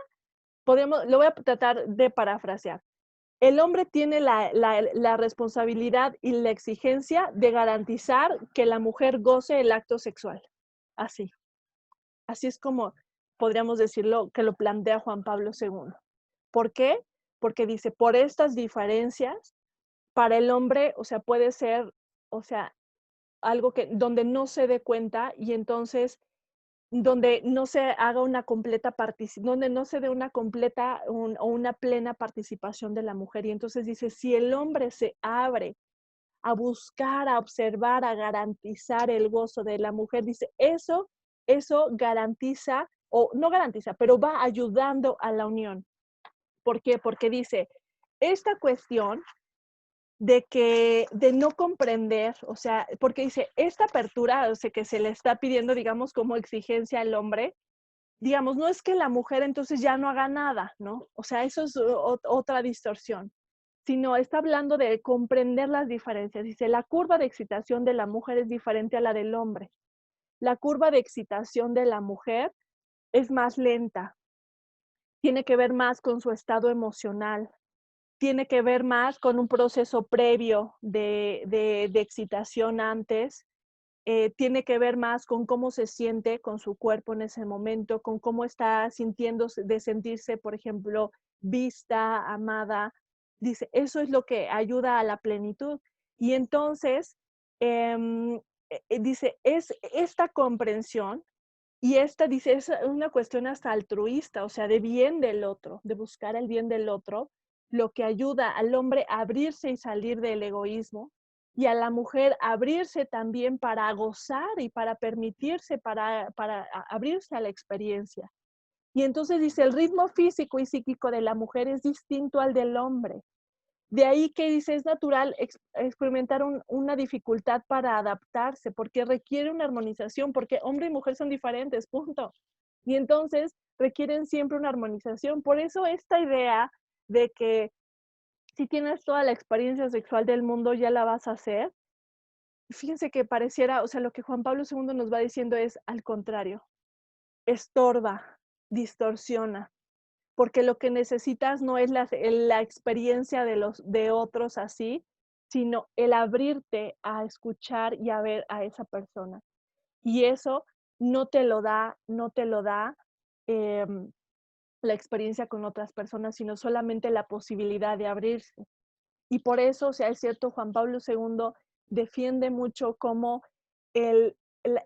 lo voy a tratar de parafrasear. El hombre tiene la responsabilidad y la exigencia de garantizar que la mujer goce el acto sexual. Así. Así es como podríamos decirlo, que lo plantea Juan Pablo II. ¿Por qué? Porque dice, por estas diferencias, para el hombre, o sea, puede ser, o sea, algo que donde no se dé cuenta y entonces donde no se haga una completa donde no se dé una completa o una plena participación de la mujer. Y entonces dice, si el hombre se abre a buscar, a observar, a garantizar el gozo de la mujer, dice, eso garantiza, o no garantiza, pero va ayudando a la unión. ¿Por qué? Porque dice, esta cuestión de no comprender, o sea, porque dice, esta apertura, o sea, que se le está pidiendo, digamos, como exigencia al hombre, digamos, no es que la mujer entonces ya no haga nada, ¿no? O sea, eso es otra distorsión, sino está hablando de comprender las diferencias. Dice, la curva de excitación de la mujer es diferente a la del hombre. La curva de excitación de la mujer es más lenta, tiene que ver más con su estado emocional, tiene que ver más con un proceso previo de excitación antes, tiene que ver más con cómo se siente con su cuerpo en ese momento, con cómo está sintiéndose, de sentirse, por ejemplo, vista, amada. Dice, eso es lo que ayuda a la plenitud. Y entonces, dice, es esta comprensión y esta, dice, es una cuestión hasta altruista, o sea, de bien del otro, de buscar el bien del otro, lo que ayuda al hombre a abrirse y salir del egoísmo, y a la mujer abrirse también para gozar y para permitirse, para abrirse a la experiencia. Y entonces dice, el ritmo físico y psíquico de la mujer es distinto al del hombre. De ahí que dice, es natural experimentar una dificultad para adaptarse, porque requiere una armonización, porque hombre y mujer son diferentes, punto. Y entonces requieren siempre una armonización. Por eso esta idea de que si tienes toda la experiencia sexual del mundo, ya la vas a hacer. Fíjense que pareciera, o sea, lo que Juan Pablo II nos va diciendo es al contrario, estorba, distorsiona, porque lo que necesitas no es la experiencia de otros así, sino el abrirte a escuchar y a ver a esa persona. Y eso no te lo da em, la experiencia con otras personas, sino solamente la posibilidad de abrirse. Y por eso, o sea, es cierto, Juan Pablo II defiende mucho como el,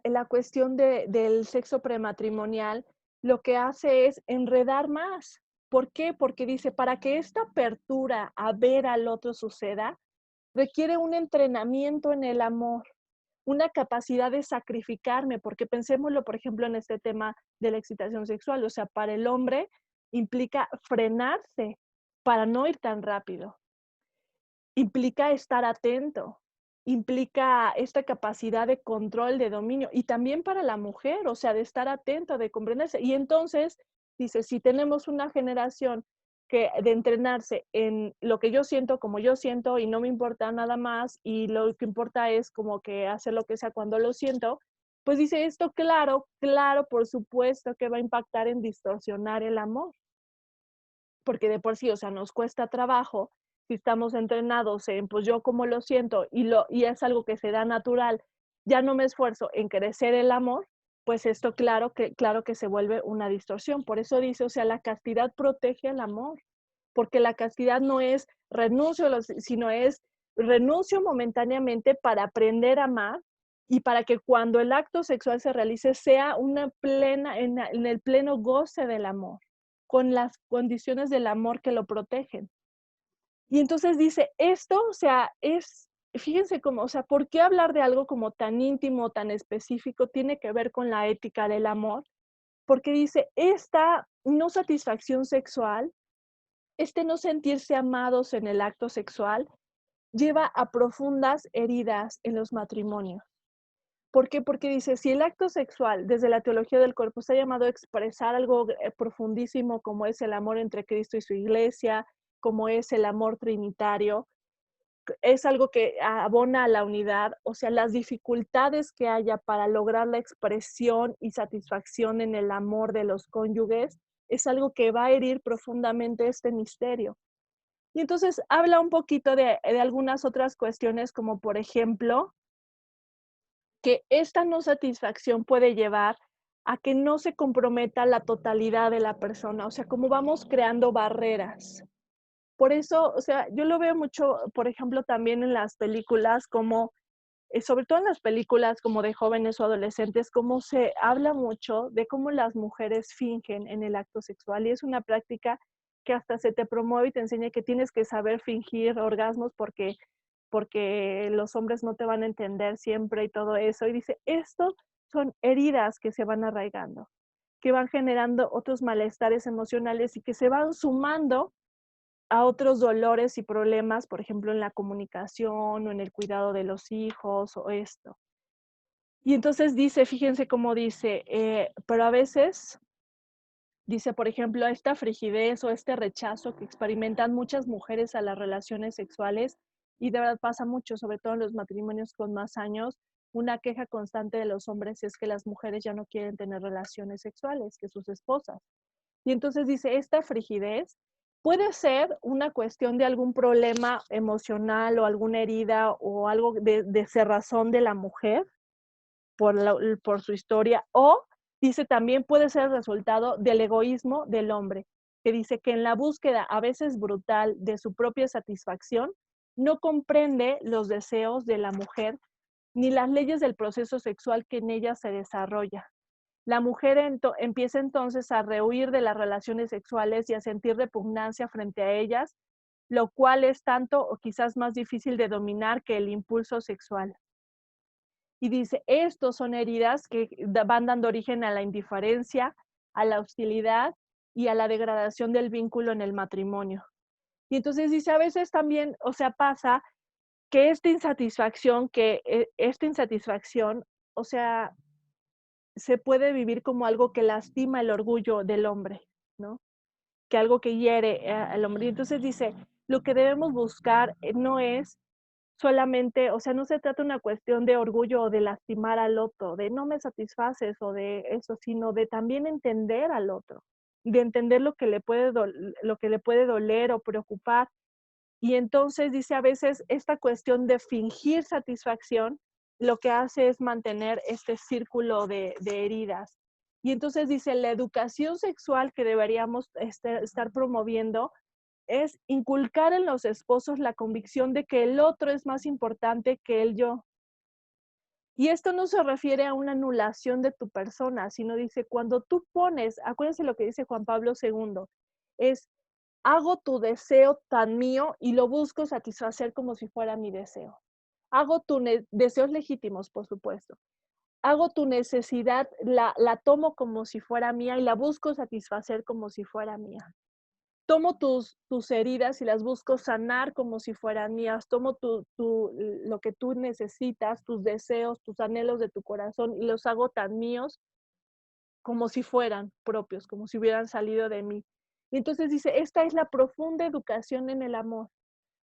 la cuestión del sexo prematrimonial lo que hace es enredar más. ¿Por qué? Porque dice, para que esta apertura a ver al otro suceda, requiere un entrenamiento en el amor, una capacidad de sacrificarme, porque pensémoslo, por ejemplo, en este tema de la excitación sexual, o sea, para el hombre implica frenarse para no ir tan rápido, implica estar atento, implica esta capacidad de control, de dominio, y también para la mujer, o sea, de estar atento, de comprenderse. Y entonces, dice, si tenemos una generación que de entrenarse en lo que yo siento, como yo siento, y no me importa nada más, y lo que importa es como que hacer lo que sea cuando lo siento, pues dice esto, claro, claro, por supuesto que va a impactar en distorsionar el amor, porque de por sí, o sea, nos cuesta trabajo, si estamos entrenados en, pues yo como lo siento y es algo que se da natural, ya no me esfuerzo en crecer el amor, pues esto claro que se vuelve una distorsión. Por eso dice, o sea, la castidad protege el amor, porque la castidad no es renuncio, sino es renuncio momentáneamente para aprender a amar y para que cuando el acto sexual se realice sea una plena, en el pleno goce del amor, con las condiciones del amor que lo protegen. Y entonces dice, esto, o sea, fíjense cómo, o sea, ¿por qué hablar de algo como tan íntimo, tan específico, tiene que ver con la ética del amor? Porque dice, esta no satisfacción sexual, este no sentirse amados en el acto sexual, lleva a profundas heridas en los matrimonios. ¿Por qué? Porque dice, si el acto sexual desde la teología del cuerpo está llamado a expresar algo profundísimo como es el amor entre Cristo y su iglesia, como es el amor trinitario, es algo que abona a la unidad, o sea, las dificultades que haya para lograr la expresión y satisfacción en el amor de los cónyuges, es algo que va a herir profundamente este misterio. Y entonces habla un poquito de algunas otras cuestiones, como por ejemplo, que esta no satisfacción puede llevar a que no se comprometa la totalidad de la persona, o sea, como vamos creando barreras. Por eso, o sea, yo lo veo mucho, por ejemplo, también en las películas, como, sobre todo en las películas como de jóvenes o adolescentes, cómo se habla mucho de cómo las mujeres fingen en el acto sexual y es una práctica que hasta se te promueve y te enseña que tienes que saber fingir orgasmos porque los hombres no te van a entender siempre y todo eso. Y dice, esto son heridas que se van arraigando, que van generando otros malestares emocionales y que se van sumando a otros dolores y problemas, por ejemplo, en la comunicación o en el cuidado de los hijos o esto. Y entonces dice, fíjense cómo dice, pero a veces, dice, por ejemplo, esta frigidez o este rechazo que experimentan muchas mujeres a las relaciones sexuales, y de verdad pasa mucho, sobre todo en los matrimonios con más años, una queja constante de los hombres es que las mujeres ya no quieren tener relaciones sexuales que sus esposas. Y entonces dice, esta frigidez puede ser una cuestión de algún problema emocional o alguna herida o algo de cerrazón de la mujer por su historia, o dice también puede ser el resultado del egoísmo del hombre, que dice que en la búsqueda a veces brutal de su propia satisfacción, no comprende los deseos de la mujer ni las leyes del proceso sexual que en ella se desarrolla. La mujer empieza entonces a rehuir de las relaciones sexuales y a sentir repugnancia frente a ellas, lo cual es tanto o quizás más difícil de dominar que el impulso sexual. Y dice, estos son heridas que van dando origen a la indiferencia, a la hostilidad y a la degradación del vínculo en el matrimonio. Y entonces dice, a veces también, o sea, pasa que esta insatisfacción, o sea, se puede vivir como algo que lastima el orgullo del hombre, ¿no? Que algo que hiere al hombre. Y entonces dice, lo que debemos buscar no es solamente, o sea, no se trata de una cuestión de orgullo o de lastimar al otro, de no me satisfaces o de eso, sino de también entender al otro, de entender lo que le puede doler o preocupar. Y entonces dice a veces esta cuestión de fingir satisfacción, lo que hace es mantener este círculo de heridas. Y entonces dice, la educación sexual que deberíamos estar promoviendo es inculcar en los esposos la convicción de que el otro es más importante que el yo. Y esto no se refiere a una anulación de tu persona, sino dice, cuando tú pones, acuérdense lo que dice Juan Pablo II, es, hago tu deseo tan mío y lo busco satisfacer como si fuera mi deseo. Hago deseos legítimos, por supuesto. Hago tu necesidad, la tomo como si fuera mía y la busco satisfacer como si fuera mía. Tomo tus heridas y las busco sanar como si fueran mías. Tomo lo que tú necesitas, tus deseos, tus anhelos de tu corazón y los hago tan míos como si fueran propios, como si hubieran salido de mí. Y entonces dice, esta es la profunda educación en el amor,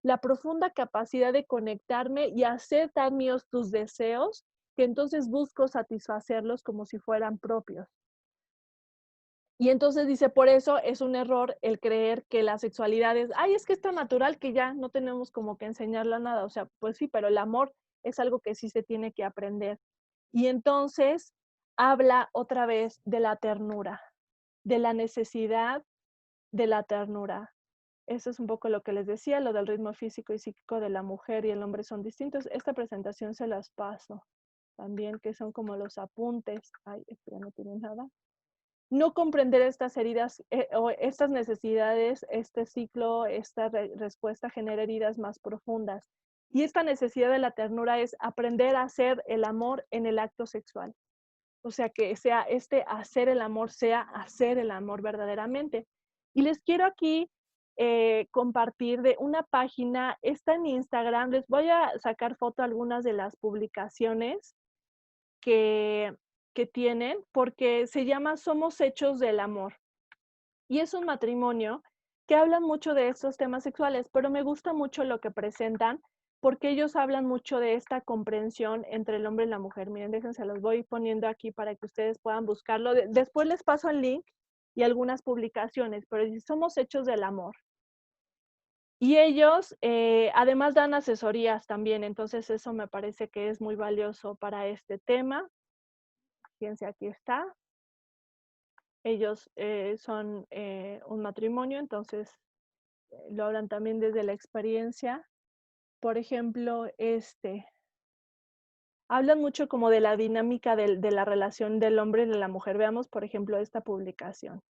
la profunda capacidad de conectarme y hacer tan míos tus deseos que entonces busco satisfacerlos como si fueran propios. Y entonces dice, por eso es un error el creer que la sexualidad es, ay, es que es tan natural que ya no tenemos como que enseñarla nada. O sea, pues sí, pero el amor es algo que sí se tiene que aprender. Y entonces habla otra vez de la ternura, de la necesidad de la ternura. Eso es un poco lo que les decía, lo del ritmo físico y psíquico de la mujer y el hombre son distintos. Esta presentación se las paso también, que son como los apuntes. Ay, esto ya no tiene nada. No comprender estas heridas o estas necesidades, este ciclo, esta respuesta genera heridas más profundas. Y esta necesidad de la ternura es aprender a hacer el amor en el acto sexual. O sea, que sea hacer el amor, sea hacer el amor verdaderamente. Y les quiero aquí compartir de una página, está en Instagram, les voy a sacar foto a algunas de las publicaciones que, que tienen, porque se llama Somos Hechos del Amor. Y es un matrimonio que hablan mucho de estos temas sexuales, pero me gusta mucho lo que presentan porque ellos hablan mucho de esta comprensión entre el hombre y la mujer. Miren, déjense, los voy poniendo aquí para que ustedes puedan buscarlo. Después les paso el link y algunas publicaciones, pero somos hechos del amor. Y ellos además dan asesorías también, entonces eso me parece que es muy valioso para este tema. Fíjense, aquí está. Ellos son un matrimonio, entonces lo hablan también desde la experiencia. Por ejemplo, hablan mucho como de la dinámica de la relación del hombre y de la mujer. Veamos, por ejemplo, esta publicación.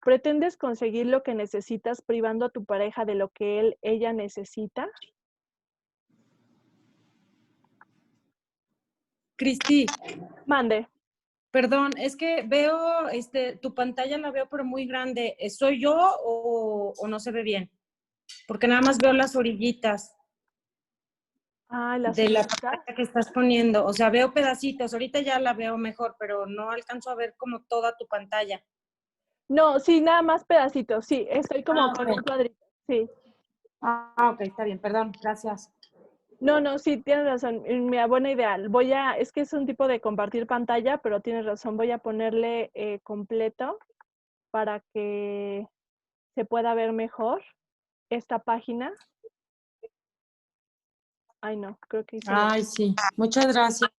¿Pretendes conseguir lo que necesitas privando a tu pareja de lo que ella necesita? Cristi, Mande. Perdón, es que veo, tu pantalla la veo pero muy grande. ¿Soy yo o no se ve bien? Porque nada más veo las orillitas Ah, las de la orillitas. pantalla que estás poniendo. O sea, veo pedacitos. Ahorita ya la veo mejor, pero no alcanzo a ver como toda tu pantalla. No, sí, nada más pedacitos. Sí, estoy como con ok. un cuadrito. Sí. Ok, está bien, perdón, gracias. No, sí, tienes razón. Mira, buena idea. Es que es un tipo de compartir pantalla, pero tienes razón. Voy a ponerle completo para que se pueda ver mejor esta página. Ay, no, creo que Ay, sí, muchas gracias.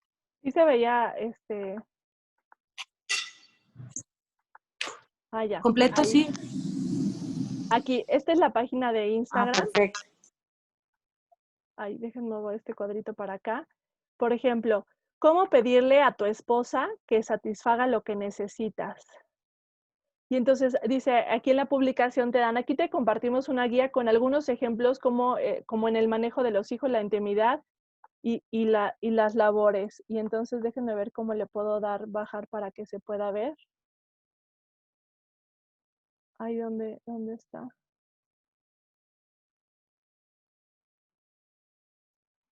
sí se veía, ya. ¿Completo, Ahí. sí? Aquí, esta es la página de Instagram. Perfecto. Ay, déjenme mover este cuadrito para acá. Por ejemplo, ¿cómo pedirle a tu esposa que satisfaga lo que necesitas? Y entonces dice, aquí en la publicación aquí te compartimos una guía con algunos ejemplos como en el manejo de los hijos, la intimidad y las labores. Y entonces déjenme ver cómo le puedo bajar para que se pueda ver. Ay, ¿dónde está?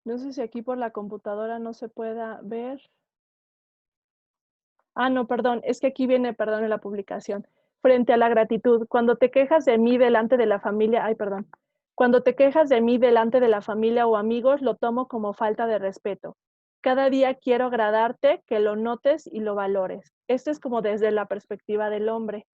No sé si aquí por la computadora no se pueda ver. Ah, no, perdón, es que aquí viene, perdón, en la publicación. Frente a la gratitud, cuando te quejas de mí delante de la familia, cuando te quejas de mí delante de la familia o amigos, lo tomo como falta de respeto. Cada día quiero agradarte, que lo notes y lo valores. Esto es como desde la perspectiva del hombre.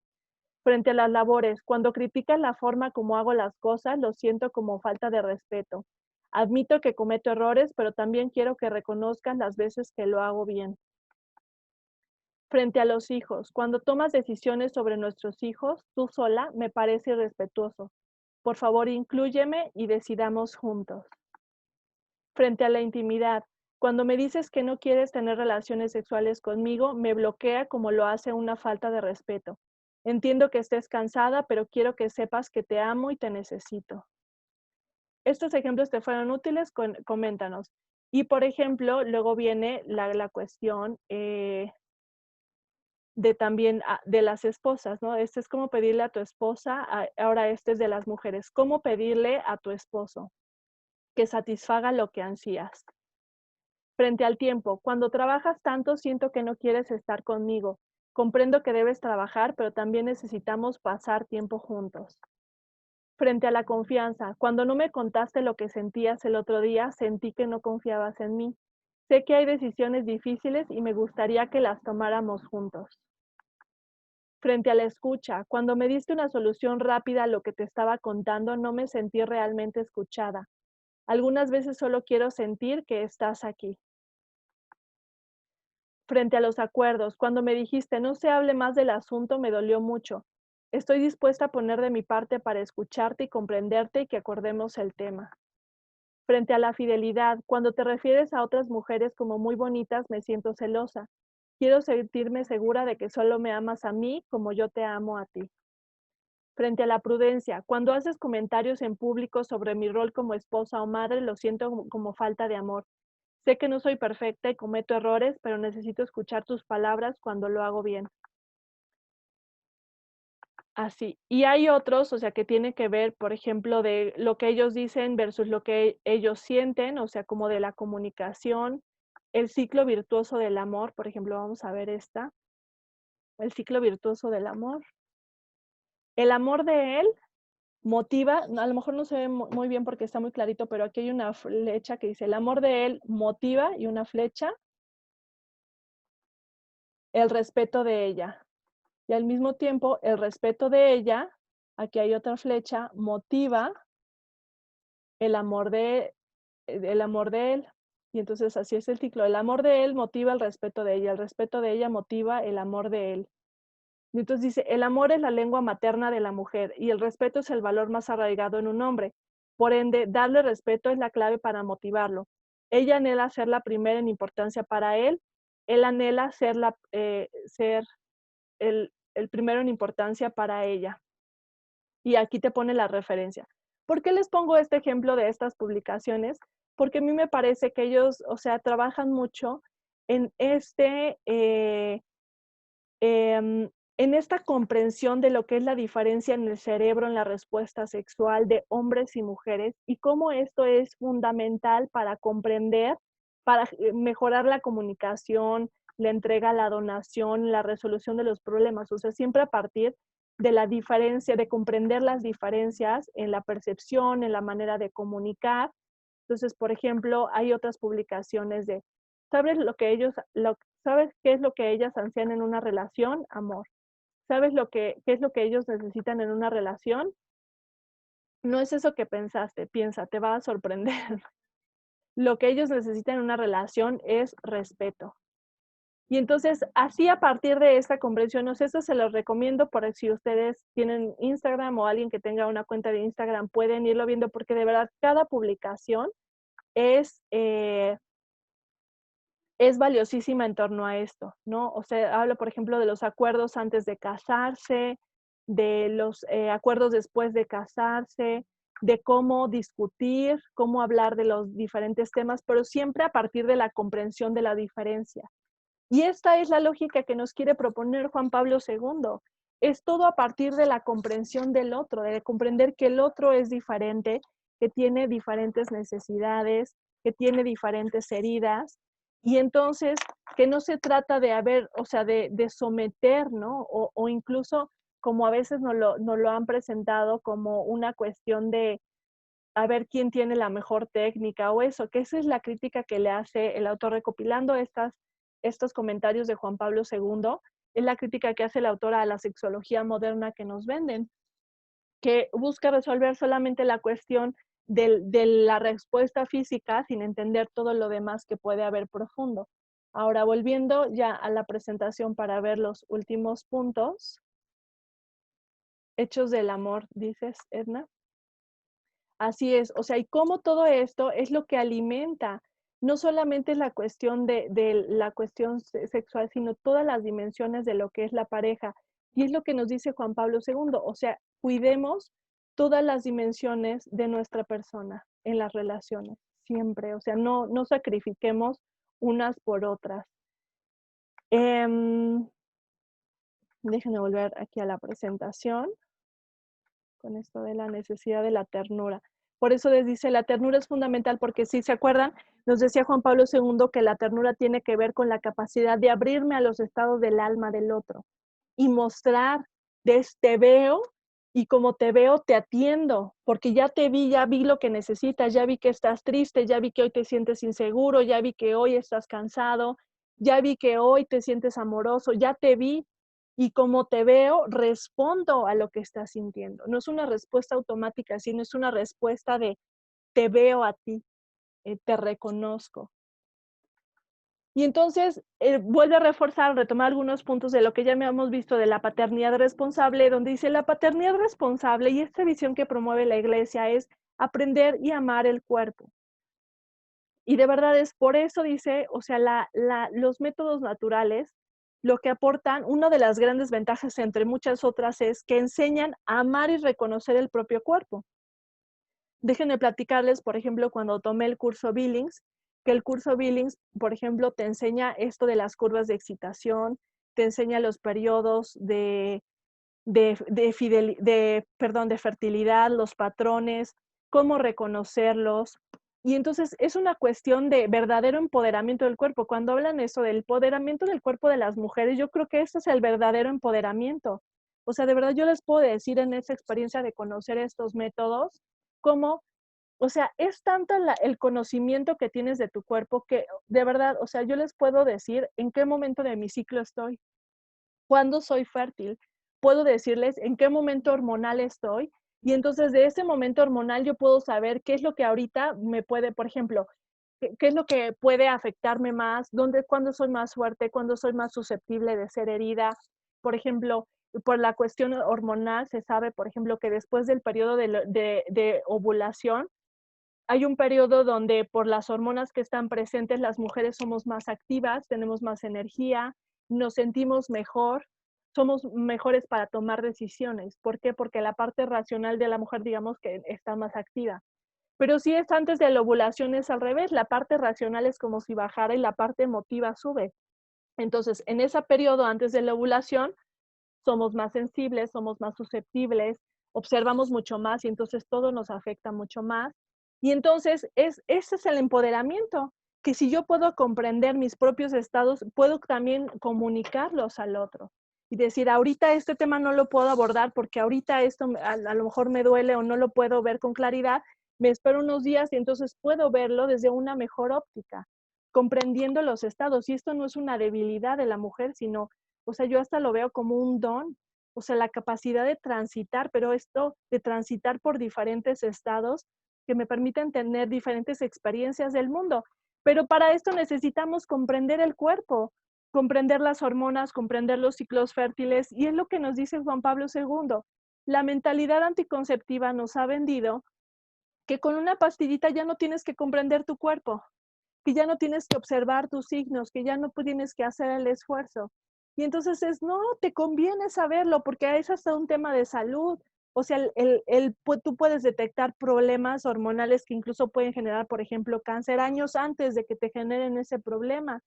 Frente a las labores, cuando criticas la forma como hago las cosas, lo siento como falta de respeto. Admito que cometo errores, pero también quiero que reconozcas las veces que lo hago bien. Frente a los hijos, cuando tomas decisiones sobre nuestros hijos, tú sola, me parece irrespetuoso. Por favor, inclúyeme y decidamos juntos. Frente a la intimidad, cuando me dices que no quieres tener relaciones sexuales conmigo, me bloquea como lo hace una falta de respeto. Entiendo que estés cansada, pero quiero que sepas que te amo y te necesito. ¿Estos ejemplos te fueron útiles? Coméntanos. Y, por ejemplo, luego viene la cuestión de también de las esposas, ¿no? Este es como pedirle a tu esposa, ahora este es de las mujeres, cómo pedirle a tu esposo que satisfaga lo que ansías. Frente al tiempo, cuando trabajas tanto siento que no quieres estar conmigo. Comprendo que debes trabajar, pero también necesitamos pasar tiempo juntos. Frente a la confianza, cuando no me contaste lo que sentías el otro día, sentí que no confiabas en mí. Sé que hay decisiones difíciles y me gustaría que las tomáramos juntos. Frente a la escucha, cuando me diste una solución rápida a lo que te estaba contando, no me sentí realmente escuchada. Algunas veces solo quiero sentir que estás aquí. Frente a los acuerdos, cuando me dijiste no se hable más del asunto, me dolió mucho. Estoy dispuesta a poner de mi parte para escucharte y comprenderte y que acordemos el tema. Frente a la fidelidad, cuando te refieres a otras mujeres como muy bonitas, me siento celosa. Quiero sentirme segura de que solo me amas a mí como yo te amo a ti. Frente a la prudencia, cuando haces comentarios en público sobre mi rol como esposa o madre, lo siento como falta de amor. Sé que no soy perfecta y cometo errores, pero necesito escuchar tus palabras cuando lo hago bien. Así. Y hay otros, o sea, que tiene que ver, por ejemplo, de lo que ellos dicen versus lo que ellos sienten, o sea, como de la comunicación, el ciclo virtuoso del amor, por ejemplo, vamos a ver el ciclo virtuoso del amor. El amor de él motiva, a lo mejor no se ve muy bien porque está muy clarito, pero aquí hay una flecha que dice, el amor de él motiva y una flecha, el respeto de ella. Y al mismo tiempo, el respeto de ella, aquí hay otra flecha, motiva el amor de él. Y entonces así es el ciclo. El amor de él motiva el respeto de ella, el respeto de ella motiva el amor de él. Y entonces dice, el amor es la lengua materna de la mujer y el respeto es el valor más arraigado en un hombre. Por ende, darle respeto es la clave para motivarlo. Ella anhela ser la primera en importancia para él anhela ser el primero en importancia para ella. Y aquí te pone la referencia. ¿Por qué les pongo este ejemplo de estas publicaciones? Porque a mí me parece que ellos, o sea, trabajan mucho en en esta comprensión de lo que es la diferencia en el cerebro, en la respuesta sexual de hombres y mujeres, y cómo esto es fundamental para comprender, para mejorar la comunicación, la entrega, la donación, la resolución de los problemas. O sea, siempre a partir de la diferencia, de comprender las diferencias en la percepción, en la manera de comunicar. Entonces, por ejemplo, hay otras publicaciones de, ¿sabes ¿sabes qué es lo que ellas ansían en una relación? Amor. ¿Sabes qué es lo que ellos necesitan en una relación? No es eso que pensaste, piensa, te va a sorprender. Lo que ellos necesitan en una relación es respeto. Y entonces, así a partir de esta comprensión, no sé, eso se los recomiendo por si ustedes tienen Instagram o alguien que tenga una cuenta de Instagram, pueden irlo viendo porque de verdad cada publicación es valiosísima en torno a esto, ¿no? O sea, habla, por ejemplo, de los acuerdos antes de casarse, de los acuerdos después de casarse, de cómo discutir, cómo hablar de los diferentes temas, pero siempre a partir de la comprensión de la diferencia. Y esta es la lógica que nos quiere proponer Juan Pablo II. Es todo a partir de la comprensión del otro, de comprender que el otro es diferente, que tiene diferentes necesidades, que tiene diferentes heridas, y entonces que no se trata de de someter, ¿no? O incluso como a veces nos lo han presentado como una cuestión de a ver quién tiene la mejor técnica o eso, que esa es la crítica que le hace el autor recopilando estos comentarios de Juan Pablo II, es la crítica que hace el autor a la sexología moderna que nos venden, que busca resolver solamente la cuestión de la respuesta física sin entender todo lo demás que puede haber profundo. Ahora, volviendo ya a la presentación para ver los últimos puntos. Hechos del amor, dices, Edna. Así es, o sea, y cómo todo esto es lo que alimenta, no solamente la cuestión de la cuestión sexual, sino todas las dimensiones de lo que es la pareja. Y es lo que nos dice Juan Pablo II, o sea, cuidemos todas las dimensiones de nuestra persona en las relaciones, siempre, o sea, no sacrifiquemos unas por otras. Déjenme volver aquí a la presentación con esto de la necesidad de la ternura. Por eso les dice, la ternura es fundamental porque si se acuerdan, nos decía Juan Pablo II que la ternura tiene que ver con la capacidad de abrirme a los estados del alma del otro y mostrar, te veo y como te veo te atiendo, porque ya vi lo que necesitas, ya vi que estás triste, ya vi que hoy te sientes inseguro, ya vi que hoy estás cansado, ya vi que hoy te sientes amoroso, ya te vi. Y como te veo, respondo a lo que estás sintiendo. No es una respuesta automática, sino es una respuesta de te veo a ti, te reconozco. Y entonces vuelve a reforzar, retomar algunos puntos de lo que ya hemos visto de la paternidad responsable, donde dice la paternidad responsable y esta visión que promueve la Iglesia es aprender y amar el cuerpo. Y de verdad es por eso, dice, o sea, los métodos naturales lo que aportan, una de las grandes ventajas entre muchas otras es que enseñan a amar y reconocer el propio cuerpo. Déjenme platicarles, por ejemplo, cuando tomé el curso Billings, que el curso Billings, por ejemplo, te enseña esto de las curvas de excitación, te enseña los periodos de fertilidad, los patrones, cómo reconocerlos. Y entonces es una cuestión de verdadero empoderamiento del cuerpo. Cuando hablan eso del empoderamiento del cuerpo de las mujeres, yo creo que eso es el verdadero empoderamiento. O sea, de verdad yo les puedo decir en esa experiencia de conocer estos métodos, cómo, o sea, es tanto el conocimiento que tienes de tu cuerpo que de verdad, o sea, yo les puedo decir en qué momento de mi ciclo estoy, cuándo soy fértil, puedo decirles en qué momento hormonal estoy y entonces de ese momento hormonal yo puedo saber qué es lo que ahorita me puede, por ejemplo, qué es lo que puede afectarme más, cuándo soy más fuerte, cuándo soy más susceptible de ser herida. Por ejemplo, por la cuestión hormonal se sabe, por ejemplo, que después del periodo de ovulación, hay un periodo donde por las hormonas que están presentes las mujeres somos más activas, tenemos más energía, nos sentimos mejor, somos mejores para tomar decisiones. ¿Por qué? Porque la parte racional de la mujer, digamos que está más activa. Pero si es antes de la ovulación es al revés, la parte racional es como si bajara y la parte emotiva sube. Entonces, en ese periodo antes de la ovulación, somos más sensibles, somos más susceptibles, observamos mucho más y entonces todo nos afecta mucho más. Y entonces ese es el empoderamiento, que si yo puedo comprender mis propios estados, puedo también comunicarlos al otro y decir, ahorita este tema no lo puedo abordar porque ahorita esto a lo mejor me duele o no lo puedo ver con claridad, me espero unos días y entonces puedo verlo desde una mejor óptica, comprendiendo los estados. Y esto no es una debilidad de la mujer, sino, o sea, yo hasta lo veo como un don, o sea, la capacidad de transitar, pero esto de transitar por diferentes estados que me permiten tener diferentes experiencias del mundo. Pero para esto necesitamos comprender el cuerpo, comprender las hormonas, comprender los ciclos fértiles, y es lo que nos dice Juan Pablo II. La mentalidad anticonceptiva nos ha vendido que con una pastillita ya no tienes que comprender tu cuerpo, que ya no tienes que observar tus signos, que ya no tienes que hacer el esfuerzo. Y entonces no, te conviene saberlo porque es hasta un tema de salud. O sea, tú puedes detectar problemas hormonales que incluso pueden generar, por ejemplo, cáncer años antes de que te generen ese problema.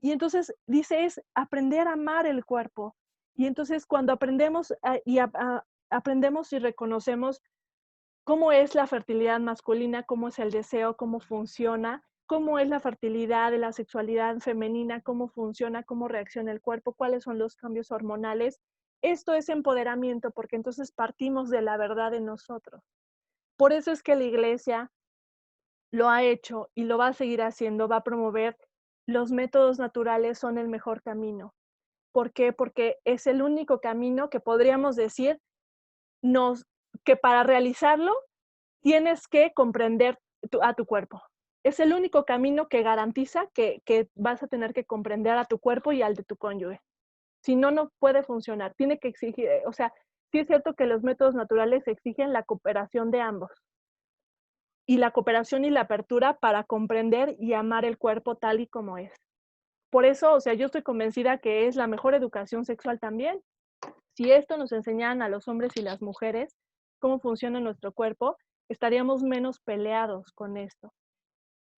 Y entonces dice, es aprender a amar el cuerpo. Y entonces cuando aprendemos aprendemos y reconocemos cómo es la fertilidad masculina, cómo es el deseo, cómo funciona, cómo es la fertilidad de la sexualidad femenina, cómo funciona, cómo reacciona el cuerpo, cuáles son los cambios hormonales. Esto es empoderamiento, porque entonces partimos de la verdad en nosotros. Por eso es que la Iglesia lo ha hecho y lo va a seguir haciendo, va a promover los métodos naturales son el mejor camino. ¿Por qué? Porque es el único camino que podríamos decir que para realizarlo tienes que comprender a tu cuerpo. Es el único camino que garantiza que vas a tener que comprender a tu cuerpo y al de tu cónyuge. Si no, no puede funcionar. Tiene que exigir, o sea, sí es cierto que los métodos naturales exigen la cooperación de ambos. Y la cooperación y la apertura para comprender y amar el cuerpo tal y como es. Por eso, o sea, yo estoy convencida que es la mejor educación sexual también. Si esto nos enseñaran a los hombres y las mujeres cómo funciona nuestro cuerpo, estaríamos menos peleados con esto,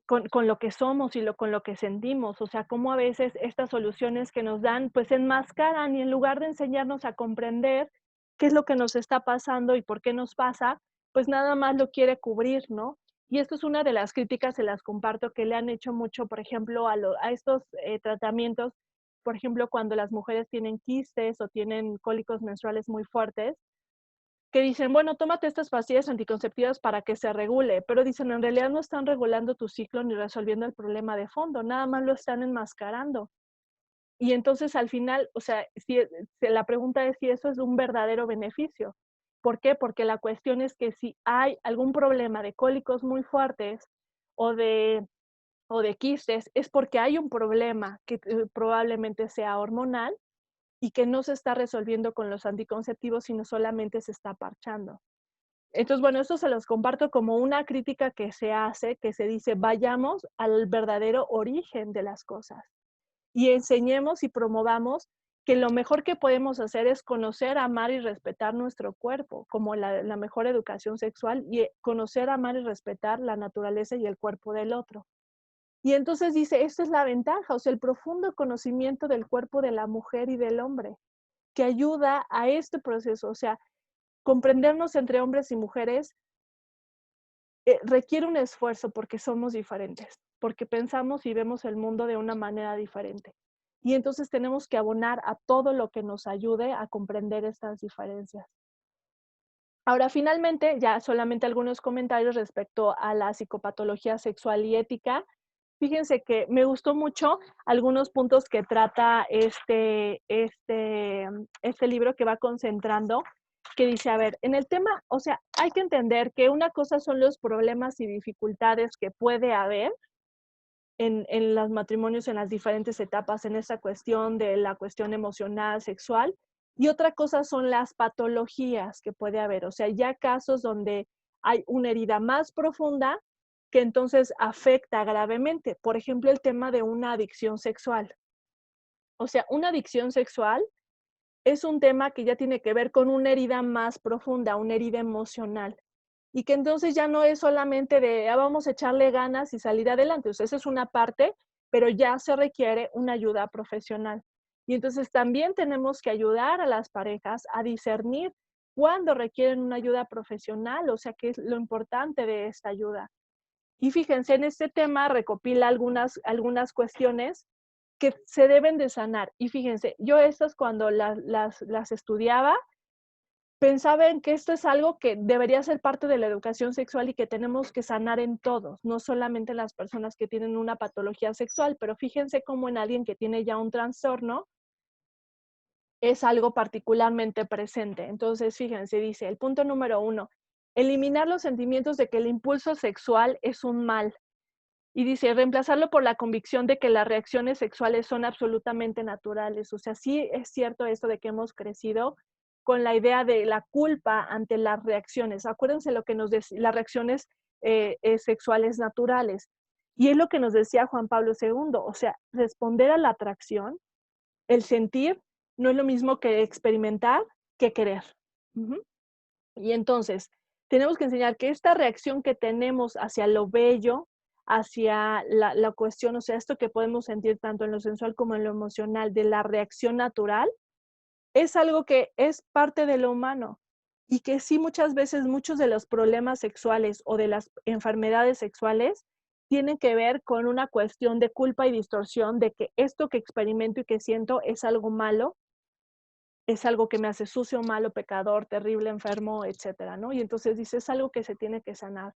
con lo que somos y con lo que sentimos. O sea, cómo a veces estas soluciones que nos dan, pues enmascaran y en lugar de enseñarnos a comprender qué es lo que nos está pasando y por qué nos pasa, pues nada más lo quiere cubrir, ¿no? Y esto es una de las críticas, se las comparto, que le han hecho mucho, por ejemplo, a estos tratamientos, por ejemplo, cuando las mujeres tienen quistes o tienen cólicos menstruales muy fuertes, que dicen, bueno, tómate estas pastillas anticonceptivas para que se regule, pero dicen, en realidad no están regulando tu ciclo ni resolviendo el problema de fondo, nada más lo están enmascarando. Y entonces al final, o sea, la pregunta es si eso es un verdadero beneficio. ¿Por qué? Porque la cuestión es que si hay algún problema de cólicos muy fuertes o de, o de quistes, es porque hay un problema que probablemente sea hormonal y que no se está resolviendo con los anticonceptivos, sino solamente se está parchando. Entonces, bueno, esto se los comparto como una crítica que se hace, que se dice, vayamos al verdadero origen de las cosas y enseñemos y promovamos que lo mejor que podemos hacer es conocer, amar y respetar nuestro cuerpo, como la mejor educación sexual, y conocer, amar y respetar la naturaleza y el cuerpo del otro. Y entonces dice, esta es la ventaja, o sea, el profundo conocimiento del cuerpo de la mujer y del hombre, que ayuda a este proceso, o sea, comprendernos entre hombres y mujeres requiere un esfuerzo porque somos diferentes, porque pensamos y vemos el mundo de una manera diferente. Y entonces tenemos que abonar a todo lo que nos ayude a comprender estas diferencias. Ahora, finalmente, ya solamente algunos comentarios respecto a la psicopatología sexual y ética. Fíjense que me gustó mucho algunos puntos que trata este libro que va concentrando, que dice, a ver, en el tema, o sea, hay que entender que una cosa son los problemas y dificultades que puede haber en los matrimonios en las diferentes etapas, en esa cuestión de la cuestión emocional, sexual, y otra cosa son las patologías que puede haber, o sea, ya casos donde hay una herida más profunda que entonces afecta gravemente. Por ejemplo, el tema de una adicción sexual. O sea, una adicción sexual es un tema que ya tiene que ver con una herida más profunda, una herida emocional. Y que entonces ya no es solamente de vamos a echarle ganas y salir adelante. O sea, esa es una parte, pero ya se requiere una ayuda profesional. Y entonces también tenemos que ayudar a las parejas a discernir cuándo requieren una ayuda profesional, o sea, qué es lo importante de esta ayuda. Y fíjense, en este tema recopila algunas cuestiones que se deben de sanar. Y fíjense, yo estas cuando las estudiaba, pensaba en que esto es algo que debería ser parte de la educación sexual y que tenemos que sanar en todos, no solamente en las personas que tienen una patología sexual, pero fíjense cómo en alguien que tiene ya un trastorno es algo particularmente presente. Entonces, fíjense, dice, el punto número 1, eliminar los sentimientos de que el impulso sexual es un mal. Y dice, reemplazarlo por la convicción de que las reacciones sexuales son absolutamente naturales. O sea, sí es cierto esto de que hemos crecido con la idea de la culpa ante las reacciones. Acuérdense lo que nos decía, las reacciones sexuales naturales. Y es lo que nos decía Juan Pablo II. O sea, responder a la atracción, el sentir, no es lo mismo que experimentar, que querer. Ujú. Y entonces, tenemos que enseñar que esta reacción que tenemos hacia lo bello, hacia la cuestión, o sea, esto que podemos sentir tanto en lo sensual como en lo emocional, de la reacción natural, es algo que es parte de lo humano. Y que sí, muchas veces, muchos de los problemas sexuales o de las enfermedades sexuales tienen que ver con una cuestión de culpa y distorsión de que esto que experimento y que siento es algo malo, es algo que me hace sucio, malo, pecador, terrible, enfermo, etcétera, ¿no? Y entonces dice, es algo que se tiene que sanar.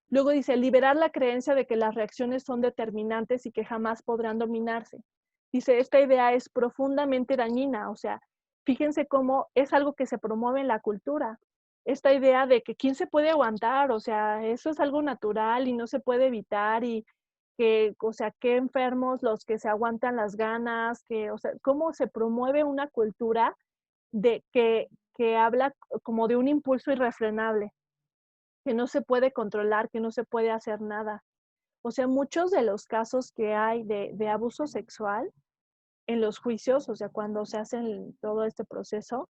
Luego dice, liberar la creencia de que las reacciones son determinantes y que jamás podrán dominarse. Dice, esta idea es profundamente dañina, o sea, fíjense cómo es algo que se promueve en la cultura. Esta idea de que quién se puede aguantar, o sea, eso es algo natural y no se puede evitar y que, o sea, qué enfermos los que se aguantan las ganas, que, o sea, cómo se promueve una cultura de que habla como de un impulso irrefrenable, que no se puede controlar, que no se puede hacer nada. O sea, muchos de los casos que hay de abuso sexual en los juicios, o sea, cuando se hacen todo este proceso,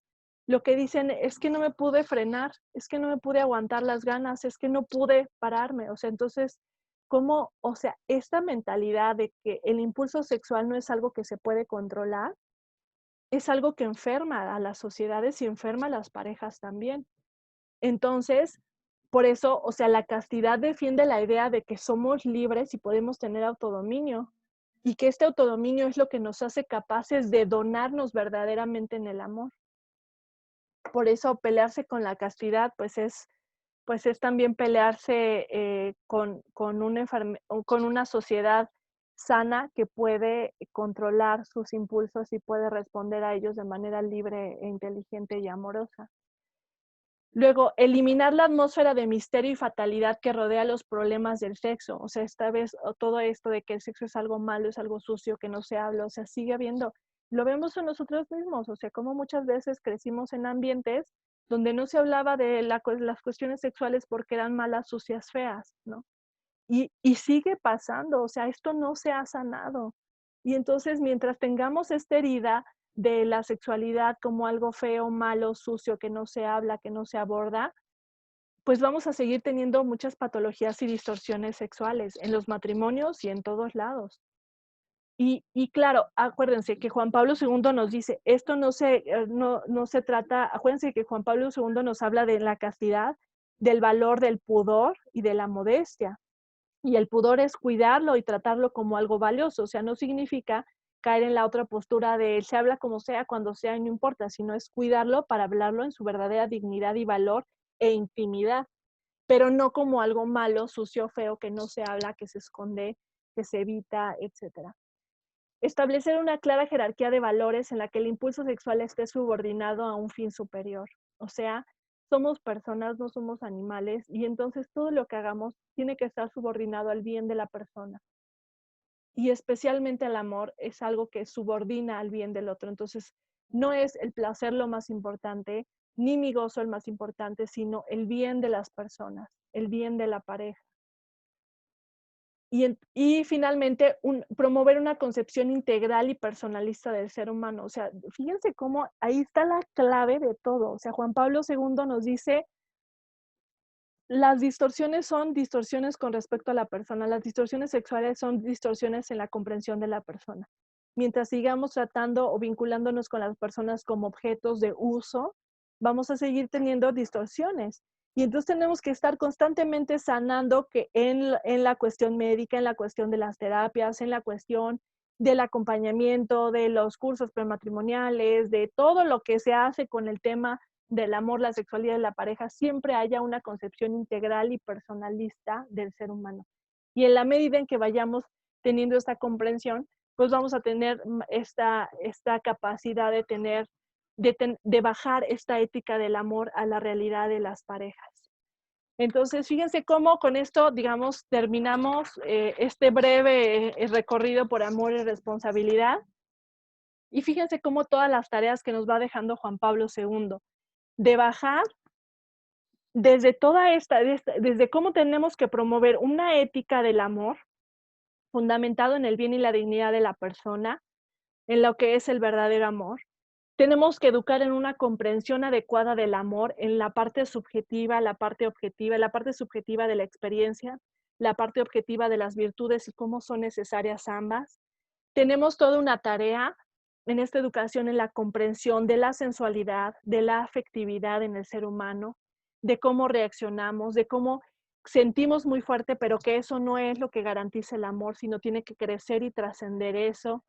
lo que dicen es que no me pude frenar, es que no me pude aguantar las ganas, es que no pude pararme. O sea, entonces, ¿cómo, o sea, esta mentalidad de que el impulso sexual no es algo que se puede controlar, es algo que enferma a las sociedades y enferma a las parejas también? Entonces, por eso, o sea, la castidad defiende la idea de que somos libres y podemos tener autodominio, y que este autodominio es lo que nos hace capaces de donarnos verdaderamente en el amor. Por eso pelearse con la castidad, pues es también pelearse con una sociedad sana que puede controlar sus impulsos y puede responder a ellos de manera libre e inteligente y amorosa. Luego, eliminar la atmósfera de misterio y fatalidad que rodea los problemas del sexo. O sea, esta vez todo esto de que el sexo es algo malo, es algo sucio, que no se habla, o sea, sigue habiendo. Lo vemos en nosotros mismos, o sea, como muchas veces crecimos en ambientes donde no se hablaba de las cuestiones sexuales porque eran malas, sucias, feas, ¿no? Y sigue pasando, o sea, esto no se ha sanado. Y entonces, mientras tengamos esta herida de la sexualidad como algo feo, malo, sucio, que no se habla, que no se aborda, pues vamos a seguir teniendo muchas patologías y distorsiones sexuales en los matrimonios y en todos lados. Y claro, acuérdense que Juan Pablo II nos dice, esto no se trata, acuérdense que Juan Pablo II nos habla de la castidad, del valor del pudor y de la modestia. Y el pudor es cuidarlo y tratarlo como algo valioso, o sea, no significa caer en la otra postura de se habla como sea, cuando sea, y no importa, sino es cuidarlo para hablarlo en su verdadera dignidad y valor e intimidad, pero no como algo malo, sucio, feo, que no se habla, que se esconde, que se evita, etcétera. Establecer una clara jerarquía de valores en la que el impulso sexual esté subordinado a un fin superior. O sea, somos personas, no somos animales, y entonces todo lo que hagamos tiene que estar subordinado al bien de la persona. Y especialmente el amor es algo que subordina al bien del otro. Entonces, no es el placer lo más importante, ni mi gozo el más importante, sino el bien de las personas, el bien de la pareja. Y finalmente, promover una concepción integral y personalista del ser humano. O sea, fíjense cómo ahí está la clave de todo. O sea, Juan Pablo II nos dice, las distorsiones son distorsiones con respecto a la persona, las distorsiones sexuales son distorsiones en la comprensión de la persona. mientras sigamos tratando o vinculándonos con las personas como objetos de uso, vamos a seguir teniendo distorsiones. Y entonces tenemos que estar constantemente sanando que en la cuestión médica, en la cuestión de las terapias, en la cuestión del acompañamiento, de los cursos prematrimoniales, de todo lo que se hace con el tema del amor, la sexualidad de la pareja, siempre haya una concepción integral y personalista del ser humano. Y en la medida en que vayamos teniendo esta comprensión, pues vamos a tener esta capacidad de tener, de bajar esta ética del amor a la realidad de las parejas. Entonces, fíjense cómo con esto, digamos, terminamos este breve recorrido por amor y responsabilidad. Y fíjense cómo todas las tareas que nos va dejando Juan Pablo II, de bajar desde desde cómo tenemos que promover una ética del amor fundamentado en el bien y la dignidad de la persona, en lo que es el verdadero amor. Tenemos que educar en una comprensión adecuada del amor, en la parte subjetiva, la parte objetiva, la parte subjetiva de la experiencia, la parte objetiva de las virtudes y cómo son necesarias ambas. Tenemos toda una tarea en esta educación en la comprensión de la sensualidad, de la afectividad en el ser humano, de cómo reaccionamos, de cómo sentimos muy fuerte, pero que eso no es lo que garantiza el amor, sino tiene que crecer y trascender eso,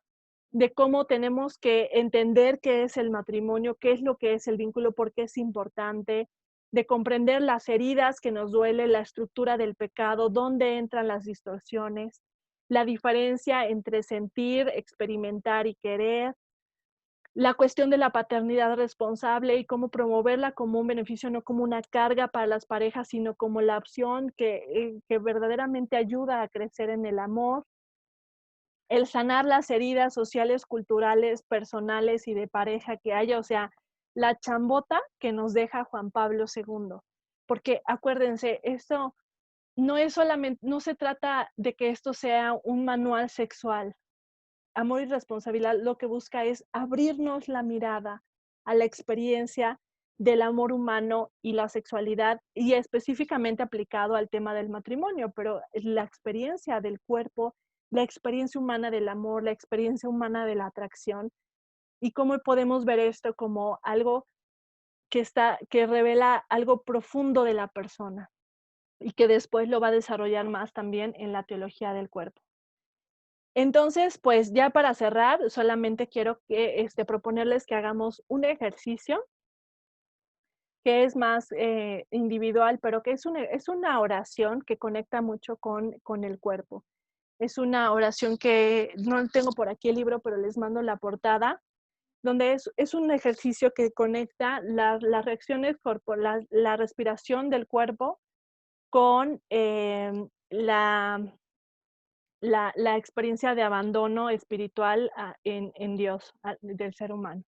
de cómo tenemos que entender qué es el matrimonio, qué es lo que es el vínculo, por qué es importante, de comprender las heridas que nos duele, la estructura del pecado, dónde entran las distorsiones, la diferencia entre sentir, experimentar y querer, la cuestión de la paternidad responsable y cómo promoverla como un beneficio, no como una carga para las parejas, sino como la opción que verdaderamente ayuda a crecer en el amor, el sanar las heridas sociales, culturales, personales y de pareja que haya, o sea, la chambota que nos deja Juan Pablo II. Porque acuérdense, esto no es solamente, no se trata de que esto sea un manual sexual. Amor y responsabilidad lo que busca es abrirnos la mirada a la experiencia del amor humano y la sexualidad, y específicamente aplicado al tema del matrimonio, pero la experiencia del cuerpo, la experiencia humana del amor, la experiencia humana de la atracción, y cómo podemos ver esto como algo que revela algo profundo de la persona y que después lo va a desarrollar más también en la teología del cuerpo. Entonces, pues ya para cerrar, solamente quiero proponerles que hagamos un ejercicio que es más individual, pero que es una oración que conecta mucho con el cuerpo. Es una oración que no tengo por aquí el libro, pero les mando la portada, donde es un ejercicio que conecta las reacciones corporales, la respiración del cuerpo con la experiencia de abandono espiritual en Dios, del ser humano.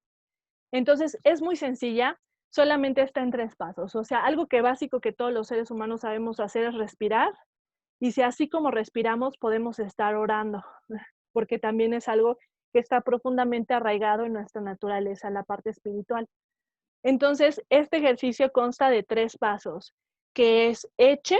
Entonces, es muy sencilla, solamente está en 3 pasos. O sea, algo que básico que todos los seres humanos sabemos hacer es respirar, y si así como respiramos podemos estar orando, porque también es algo que está profundamente arraigado en nuestra naturaleza, la parte espiritual. Entonces, este ejercicio consta de 3 pasos, que es eche.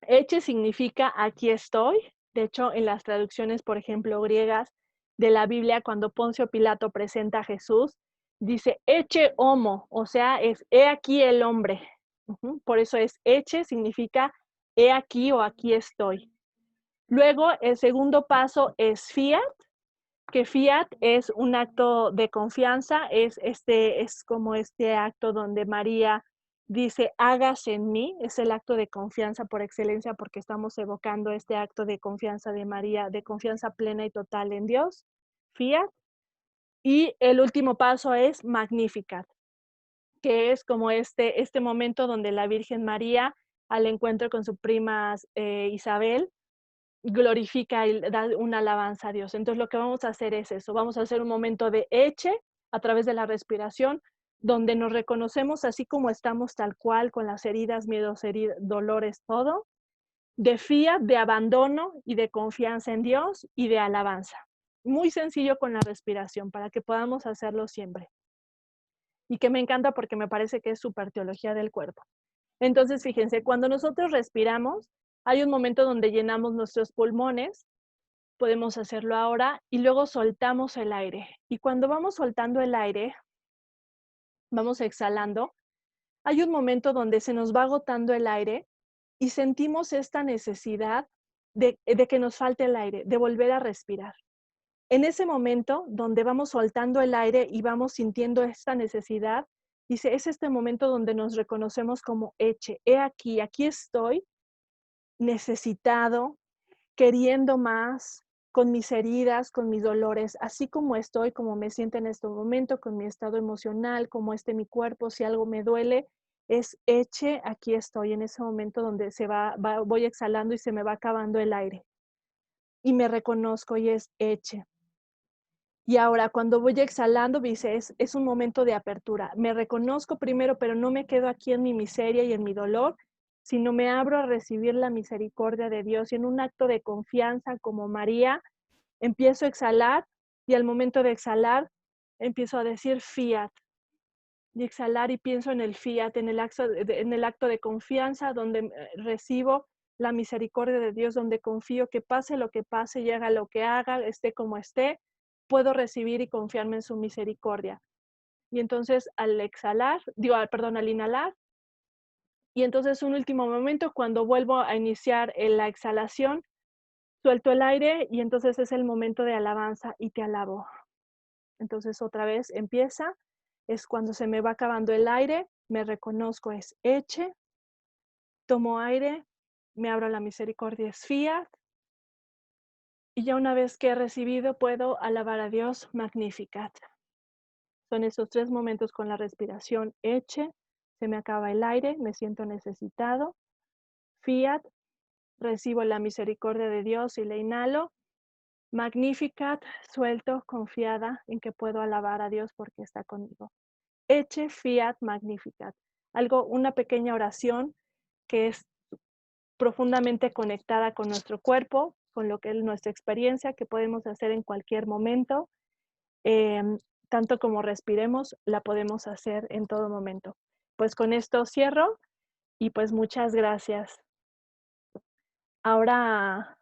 Eche significa aquí estoy. De hecho, en las traducciones, por ejemplo, griegas de la Biblia, cuando Poncio Pilato presenta a Jesús, dice eche homo, o sea, es he aquí el hombre. Por eso es eche, significa he aquí o aquí estoy. Luego, el segundo paso es fiat, que fiat es un acto de confianza, es como este acto donde María dice, hágase en mí, es el acto de confianza por excelencia porque estamos evocando este acto de confianza de María, de confianza plena y total en Dios, fiat. Y el último paso es Magnificat, que es como este momento donde la Virgen María, al encuentro con su prima Isabel, glorifica y da una alabanza a Dios. Entonces lo que vamos a hacer es eso, vamos a hacer un momento de eche a través de la respiración, donde nos reconocemos así como estamos tal cual, con las heridas, miedos, dolores, todo, de fiat, de abandono y de confianza en Dios y de alabanza. Muy sencillo con la respiración, para que podamos hacerlo siempre. Y que me encanta porque me parece que es súper teología del cuerpo. Entonces, fíjense, cuando nosotros respiramos, hay un momento donde llenamos nuestros pulmones Podemos hacerlo ahora y luego soltamos el aire. Y cuando vamos soltando el aire, vamos exhalando, hay un momento donde se nos va agotando el aire y sentimos esta necesidad de que nos falte el aire, de volver a respirar. En ese momento donde vamos soltando el aire y vamos sintiendo esta necesidad, dice, es este momento donde nos reconocemos como Eche. He aquí, aquí estoy, necesitado, queriendo más, con mis heridas, con mis dolores, así como estoy, como me siento en este momento, con mi estado emocional, como esté mi cuerpo, si algo me duele, es Eche, aquí estoy, en ese momento donde voy exhalando y se me va acabando el aire. Y me reconozco y es Eche. Y ahora cuando voy exhalando, dice, es un momento de apertura. Me reconozco primero, pero no me quedo aquí en mi miseria y en mi dolor, sino me abro a recibir la misericordia de Dios. Y en un acto de confianza como María, empiezo a exhalar y al momento de exhalar, empiezo a decir fiat. Y exhalar y pienso en el fiat, en el acto de confianza donde recibo la misericordia de Dios, donde confío que pase lo que pase y haga lo que haga, esté como esté, puedo recibir y confiarme en su misericordia. Y entonces al exhalar, al inhalar, y entonces un último momento cuando vuelvo a iniciar la exhalación, suelto el aire y entonces es el momento de alabanza y te alabo. Entonces otra vez empieza, es cuando se me va acabando el aire, me reconozco, es Eche, tomo aire, me abro a la misericordia, es fiat, y ya una vez que he recibido puedo alabar a Dios, Magnificat. Son esos 3 momentos con la respiración, Eche, se me acaba el aire, me siento necesitado, fiat, recibo la misericordia de Dios y le inhalo, Magnificat, suelto, confiada en que puedo alabar a Dios porque está conmigo. Eche, fiat, Magnificat. Una pequeña oración que es profundamente conectada con nuestro cuerpo, con lo que es nuestra experiencia, que podemos hacer en cualquier momento. Tanto como respiremos, la podemos hacer en todo momento. Pues con esto cierro y pues muchas gracias. Ahora